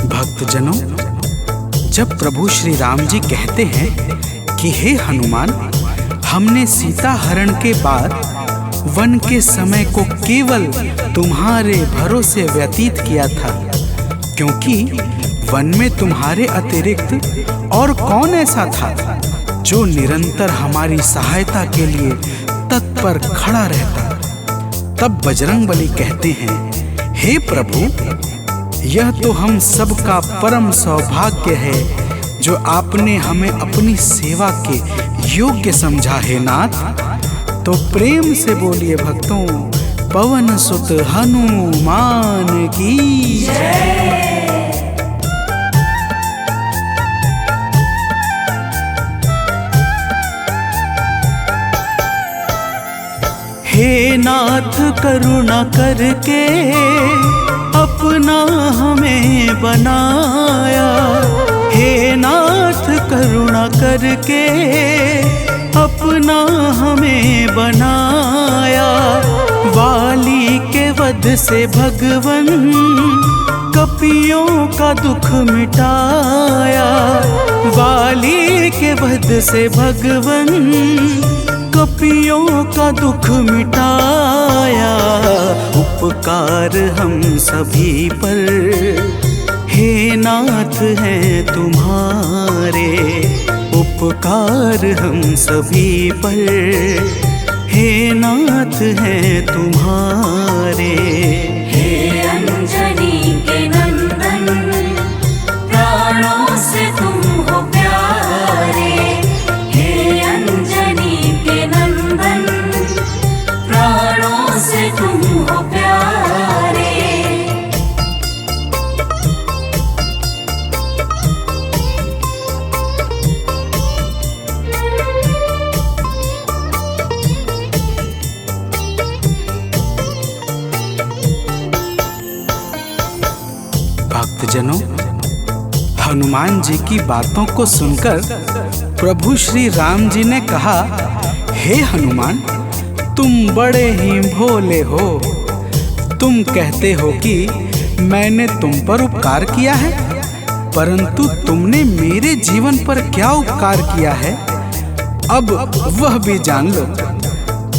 भक्तजनों, जब प्रभु श्री राम जी कहते हैं कि हे हनुमान, हमने सीता हरण के बाद वन के समय को केवल तुम्हारे भरोसे व्यतीत किया था, क्योंकि वन में तुम्हारे अतिरिक्त और कौन ऐसा था जो निरंतर हमारी सहायता के लिए तत्पर खड़ा रहता। तब बजरंगबली कहते हैं, हे प्रभु, यह तो हम सबका परम सौभाग्य है जो आपने हमें अपनी सेवा के योग्य समझा है नाथ। तो प्रेम से बोलिए भक्तों, पवन सुत हनुमान की जय। हे नाथ करुणा करके अपना हमें बनाया। हे नाथ करुणा करके अपना हमें बनाया। वाली के वध से भगवन कपियों का दुख मिटाया। वाली के वध से भगवन कपियों का दुख मिटाया। उपकार हम सभी पर हे नाथ हैं तुम्हारे। उपकार हम सभी पर हे नाथ हैं तुम्हारे। हे अंजनी के नंदन, प्राणों से तुम हो प्यारे। हे अंजनी के नंदन, प्राणों से तुम हो प्यारे। हनुमान जी की बातों को सुनकर प्रभु श्री राम जी ने कहा, हे हनुमान, तुम बड़े ही भोले हो। तुम कहते हो कि मैंने तुम पर उपकार किया है, परंतु तुमने मेरे जीवन पर क्या उपकार किया है, अब वह भी जान लो।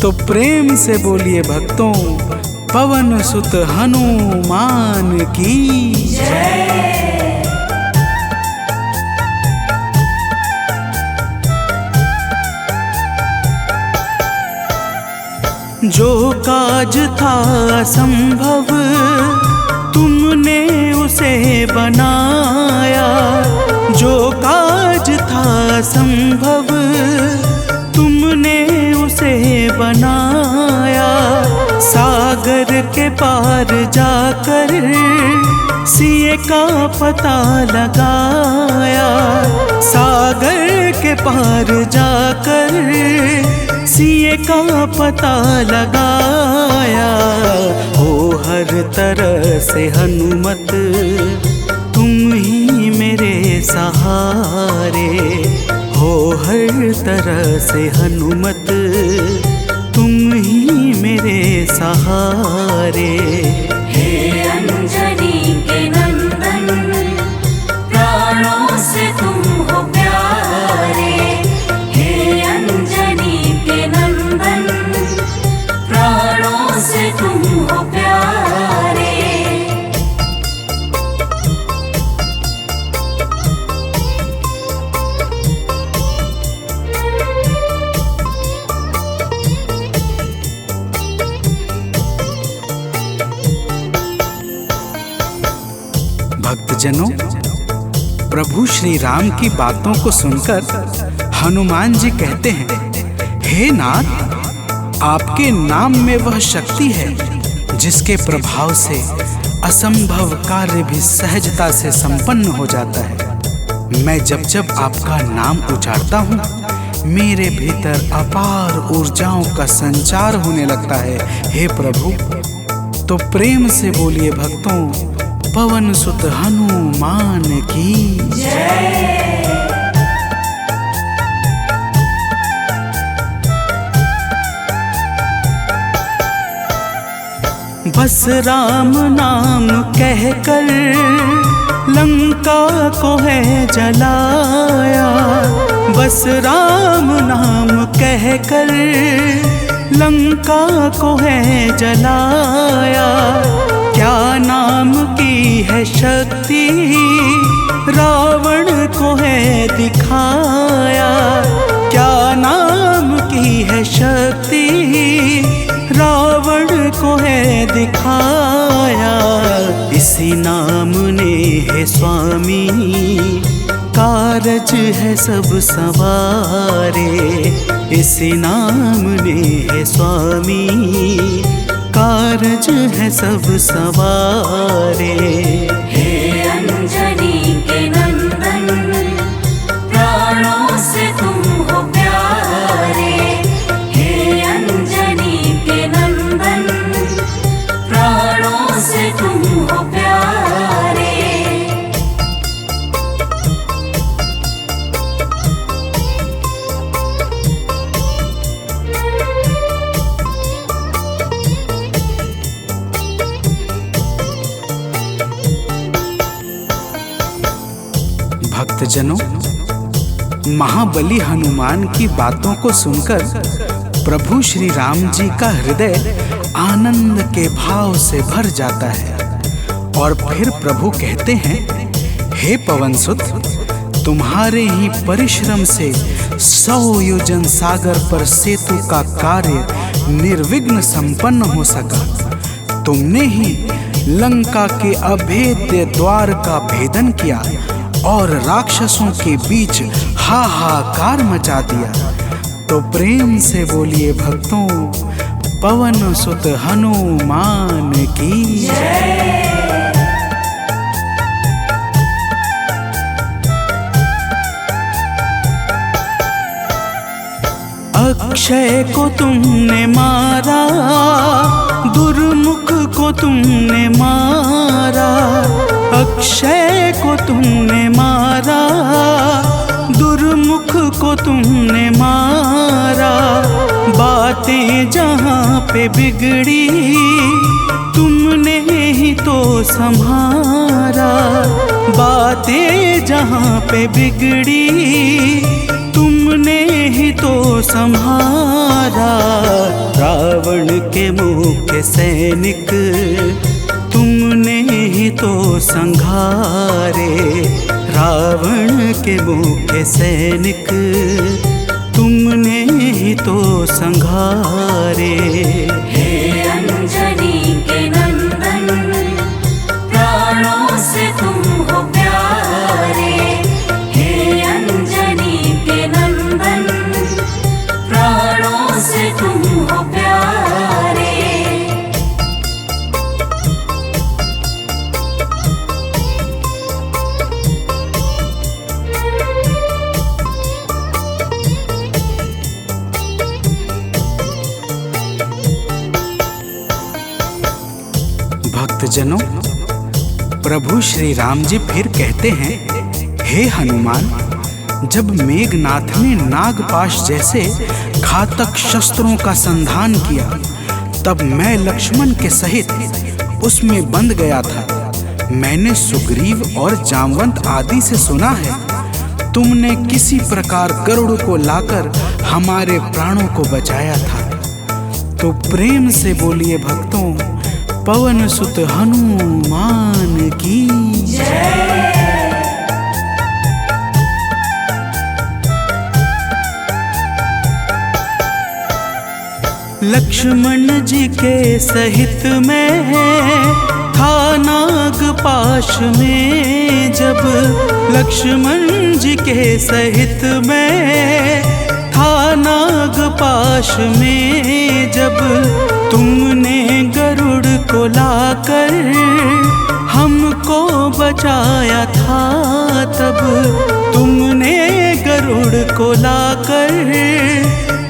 तो प्रेम से बोलिए भक्तों, पवन सुत हनुमान की जय। जो काज था असंभव तुमने उसे बनाया, जो काज था असंभव तुमने उसे बनाया। सागर के पार जाकर सिए का पता लगाया, सागर के पार जाकर सिए का पता लगाया। हो हर तरह से हनुमत तुम ही मेरे सहारे, हो हर तरह से हनुमत तुम ही मेरे सहारे। हे अंजनी के नंदन, प्राणों से तुम हो प्यारे। हे अंजनी के नंदन, प्राणों से तुम हो प्यारे। भक्तजनों, प्रभु श्री राम की बातों को सुनकर हनुमान जी कहते हैं, हे नाथ, आपके नाम में वह शक्ति है जिसके प्रभाव से असंभव कार्य भी सहजता से संपन्न हो जाता है। मैं जब जब आपका नाम उचारता हूँ, मेरे भीतर अपार ऊर्जाओं का संचार होने लगता है। हे प्रभु, तो प्रेम से बोलिए भक्तों, पवन सुत हनुमान की जय। बस राम नाम कहकर लंका को है जलाया, बस राम नाम कहकर लंका को है जलाया। क्या नाम की है शक्ति रावण को है दिखाया, क्या नाम की है शक्ति रावण को है दिखाया। इसी नाम ने है स्वामी कारज है सब सवारे, इसी नाम ने है स्वामी कारज है सब सवारे। हे अंजनी के नंदन, प्राणों से तुम हो प्यारे। हे अंजनी के नंदन, प्राणों से तुम हो प्यारे। भक्तजनों, महाबली हनुमान की बातों को सुनकर प्रभु श्री राम जी का हृदय आनंद के भाव से भर जाता है और फिर प्रभु कहते हैं, हे पवनसुत, तुम्हारे ही परिश्रम से 100 योजन सागर पर सेतु का कार्य निर्विघ्न संपन्न हो सका। तुमने ही लंका के अभेद्य द्वार का भेदन किया और राक्षसों के बीच हाहाकार मचा दिया। तो प्रेम से बोलिए भक्तों, पवन सुत हनुमान की जय। अक्षय को तुमने मारा, दुर्मुख को तुमने मारा। अक्षय को तुमने मारा, दुर्मुख को तुमने मारा। बातें जहाँ पे बिगड़ी तुमने ही तो संभारा। बातें जहाँ पे बिगड़ी तुमने ही तो संहारा। रावण के मुख्य सैनिक तुमने ही तो संघारे। रावण के मुख्य सैनिक तुमने ही तो संघारे। हे अंजनी के नंदन, प्राणों से तुम हो प्यारे। हे अंजनी के नंदन, प्राणों से तुम हो प्यारे। भक्तजनों, प्रभु श्री राम जी फिर कहते हैं, हे हनुमान, जब मेघनाथ ने नागपाश जैसे घातक शस्त्रों का संधान किया, तब मैं लक्ष्मण के सहित उसमें बंध गया था। मैंने सुग्रीव और जामवंत आदि से सुना है, तुमने किसी प्रकार गरुड़ को लाकर हमारे प्राणों को बचाया था। तो प्रेम से बोलिए भक्तों, पवन सुत हनुमान की जय। लक्ष्मण जी के सहित में था नागपाश में जब। लक्ष्मण जी के सहित में था नागपाश में जब। तुमने गरुड़ को लाकर हमको बचाया था तब। तुमने गरुड़ को लाकर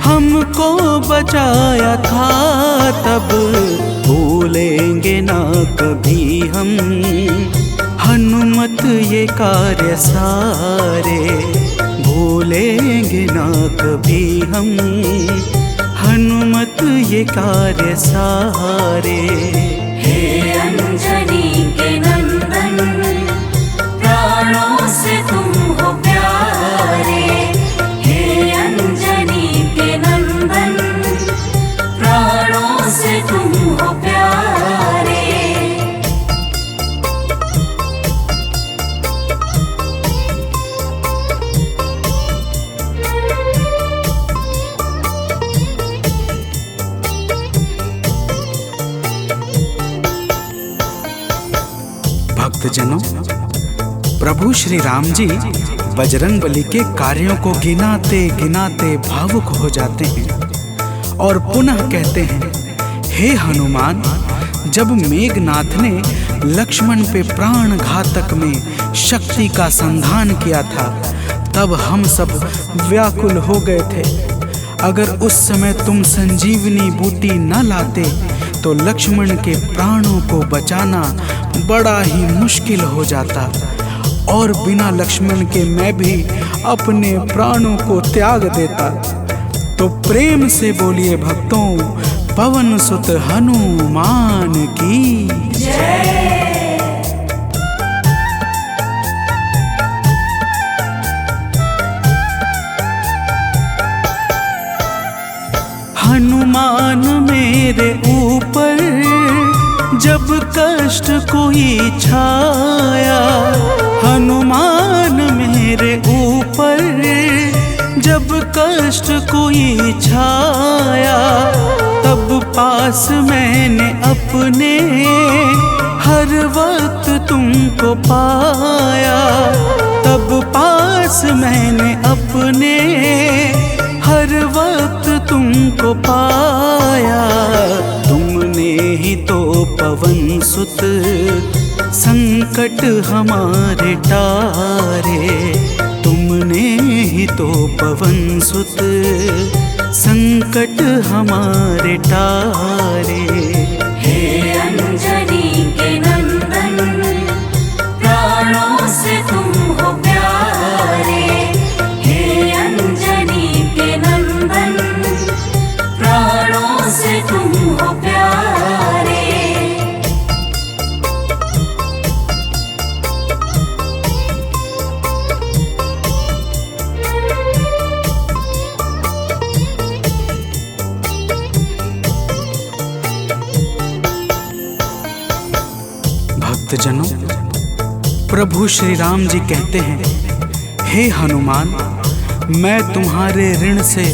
हमको बचाया था तब। भूलेंगे ना कभी हम हनुमत ये कार्य सारे। भूलेंगे ना कभी हम हनुमत ये कार्य सारे। हे अंजनी के नंदन, प्राणों से तुम हो प्यारे। हे अंजनी के नंदन, प्राणों से तुम हो प्यारे। भक्तजनों, प्रभु श्री राम जी बजरंगबली के कार्यों को गिनाते गिनाते भावुक हो जाते हैं और पुनः कहते हैं, हे हनुमान, जब मेघनाथ ने लक्ष्मण पे प्राण घातक में शक्ति का संधान किया था, तब हम सब व्याकुल हो गए थे। अगर उस समय तुम संजीवनी बूटी न लाते तो लक्ष्मण के प्राणों को बचाना बड़ा ही मुश्किल हो जाता और बिना लक्ष्मण के मैं भी अपने प्राणों को त्याग देता। तो प्रेम से बोलिए भक्तों, पवन सुत हनुमान की जय। हनुमान मेरे ऊपर जब कष्ट कोई छाया। हनुमान मेरे ऊपर जब कष्ट कोई छाया, तब पास मैंने अपने हर वक्त तुमको पाया। तब पास मैंने अपने हर वक्त तुमको पाया। तुमने ही तो पवन सुत संकट हमारे टारे। तुमने ही तो पवन सुत संकट हमारे टारे। हे अंजनी के नंदन प्राणों से तुम हो प्यारे। हे अंजनी के नंदन प्राणों से तुम हो प्यारे। भक्तजनों, प्रभु श्री राम जी कहते हैं, हे हनुमान, मैं तुम्हारे ऋण से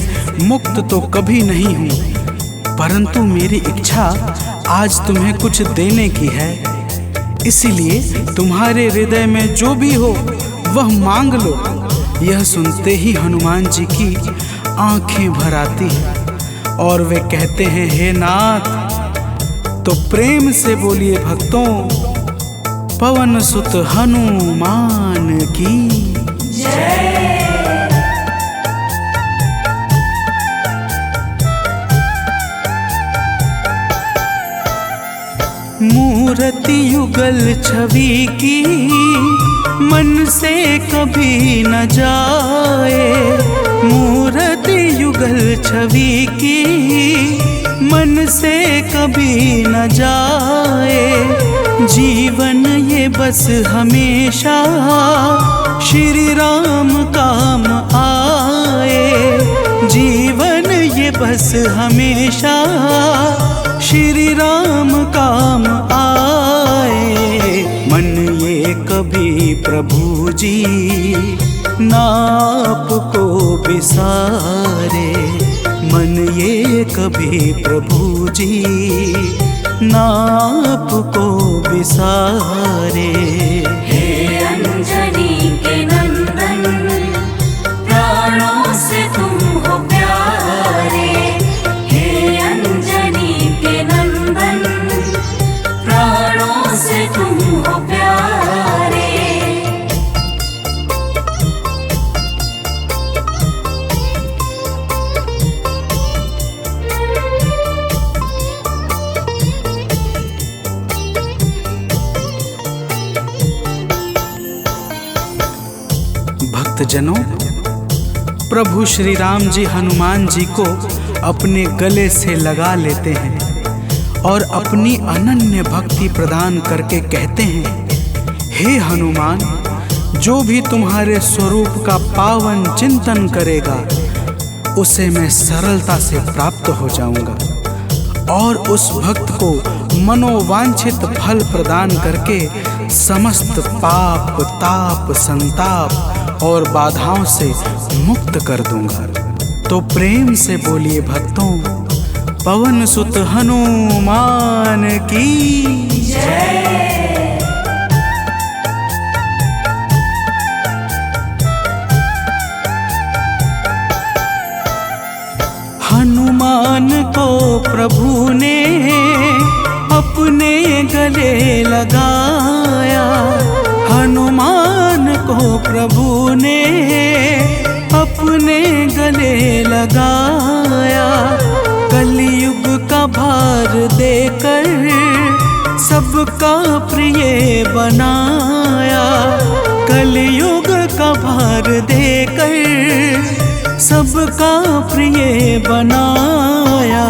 मुक्त तो कभी नहीं हूं, परंतु मेरी इच्छा आज तुम्हें कुछ देने की है। इसीलिए तुम्हारे हृदय में जो भी हो वह मांग लो। यह सुनते ही हनुमान जी की आंखें भर आती हैं और वे कहते हैं, हे नाथ। तो प्रेम से बोलिए भक्तों, पवन सुत हनुमान की जय। मूर्ति युगल छवि की मन से कभी न जाए। मूर्ति युगल छवि की मन से कभी न जाए। जीवन ये बस हमेशा श्री राम काम आए। जीवन ये बस हमेशा श्री राम काम आए। मन ये कभी प्रभु जी नाप को बिसारे। मन ये कभी प्रभु जी नाप को बिसारे। हे अंजनी के नंदन प्राणों से तुम हो प्यारे। हे अंजनी के नंदन प्राणों से तुम हो प्यारे। भक्तजनों, प्रभु श्री राम जी हनुमान जी को अपने गले से लगा लेते हैं और अपनी अनन्य भक्ति प्रदान करके कहते हैं, हे हनुमान, जो भी तुम्हारे स्वरूप का पावन चिंतन करेगा उसे मैं सरलता से प्राप्त हो जाऊंगा और उस भक्त को मनोवांछित फल प्रदान करके समस्त पाप, ताप, संताप और बाधाओं से मुक्त कर दूंगा। तो प्रेम से बोलिए भक्तों, पवन सुत हनुमान की जय। हनुमान को प्रभु ने अपने गले लगाया। हनुमान को प्रभु ने अपने गले लगाया। कलयुग का भार देकर सबका प्रिय बनाया। कलयुग का भार देकर सबका प्रिय बनाया।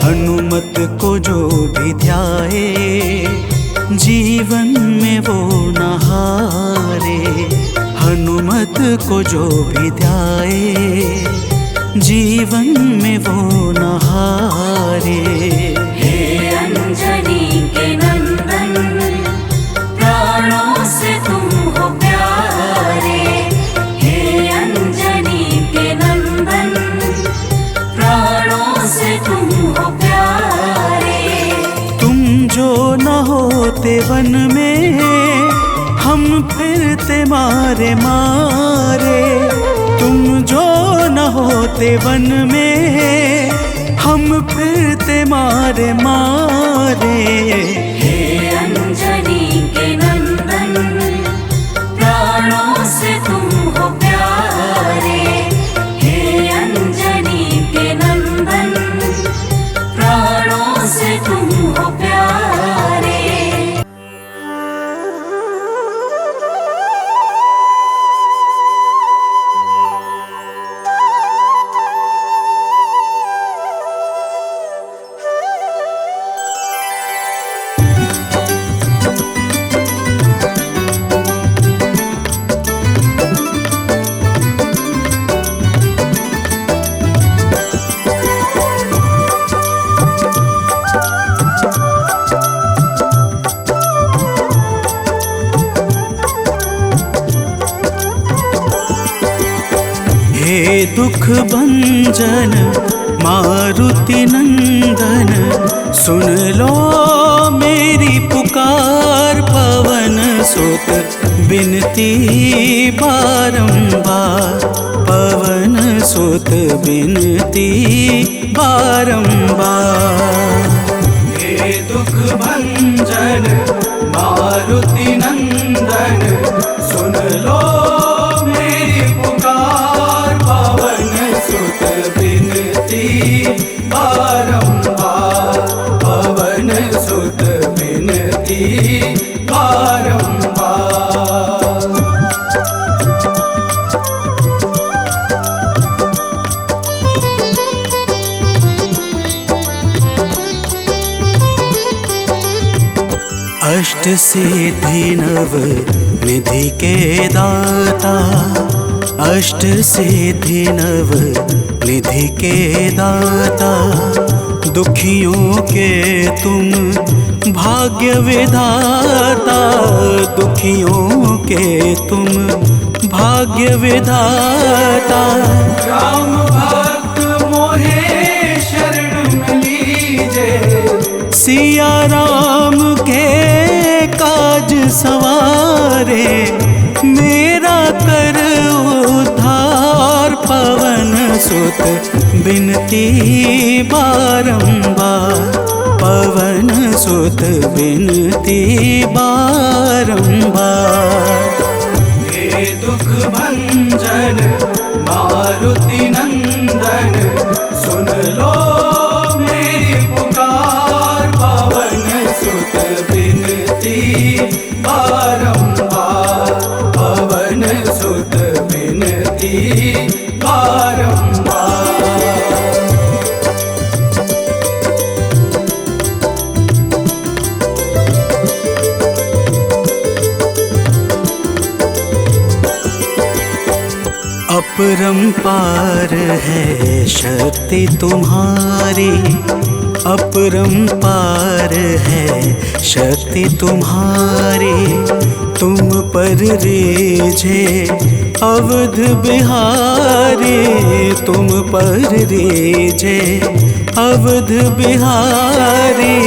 हनुमत को जो भी ध्याए जीवन में वो न हारे। हनुमत को जो भी ध्याए जीवन में वो न हारे। हे अंजनी के नंदन प्राणों से तुम हो प्यारे। हे अंजनी के नंदन प्राणों से तुम हो प्यारे। तुम जो न होते वन में हम फिरते मारे मारे। तुम जो न होते वन में हम फिरते मारे मारे। हे अंजनी के नंदन प्राणों से तुम हो प्यारे। दुख भंजन मारुति नंदन, सुन लो मेरी पुकार। पवन सुत बिनती बारंबार, पवन सुत बिनती बारंबार। हे दुख भंजन मारुति नंदन, सुन लो मेरी पुकार। पवन सुत बिनती बारंबार, पवन सुत बिनती बारंबार। अष्ट सिद्धि नव निधि के दाता, अष्ट सिद्धि नव निधि के दाता। दुखियों के तुम भाग्य विधाता, दुखियों के तुम भाग्य विधाता। राम भक्त मोहे शरण में लीजे, सिया राम के काज सवारे। मेरा कर उद्धार, पवन सुत बिनती बारंबार, पवन सुत बिनती बारंबार। हे दुख भंजन मारुति नंदन, सुन लो मेरी पुकार। पवन सुत बिनती बारंबार, पवन सुत बिनती बारंबार। अपरंपार है शक्ति तुम्हारी, अपरंपार है शक्ति तुम्हारी। तुम पर रीझे अवध बिहारी, तुम पर रीझे अवध बिहारी।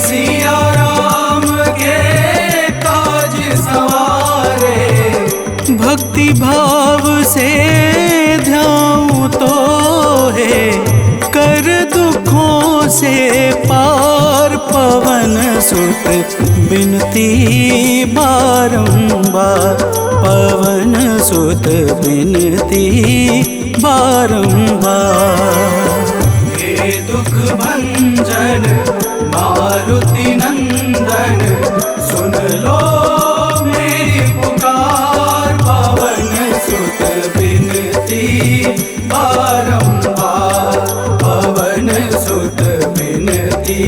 सिया राम के काज सवारे, भक्ति भाव से ध्याऊं तो है, कर दुखों से पार। पवन सुत बिनती बारंबार, पवन सुत बिनती बारंबार। हे दुख भंजन मारुति नंदन, सुन लो मेरी पुकार। पवन सुत बिनती बारंबार, पवन सुत बिनती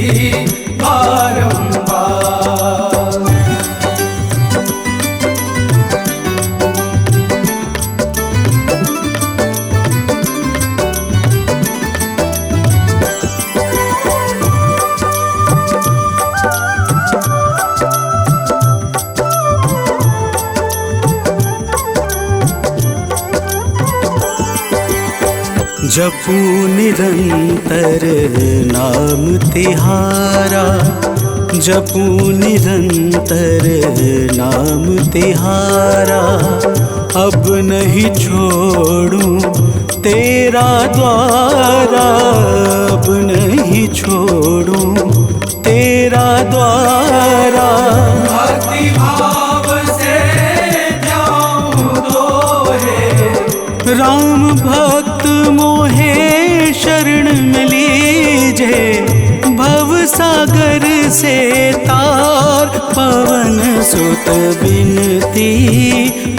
बारंबार। जपू निरंतर नाम तिहारा, जपू निरंतर नाम तिहारा। अब नहीं छोड़ूं तेरा द्वारा, अब नहीं छोड़ूं तेरा द्वारा। भक्ति भाव से जाऊं तो है, राम भक्त मोहे शरण में लीजे। भव सागर से तार, पवन सुत बिनती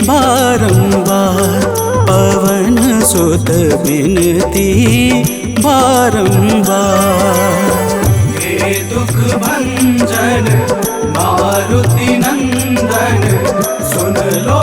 बारंबार, पवन सुत बिनती बारंबार। हे दुख भंजन मारुति नंदन, सुन लो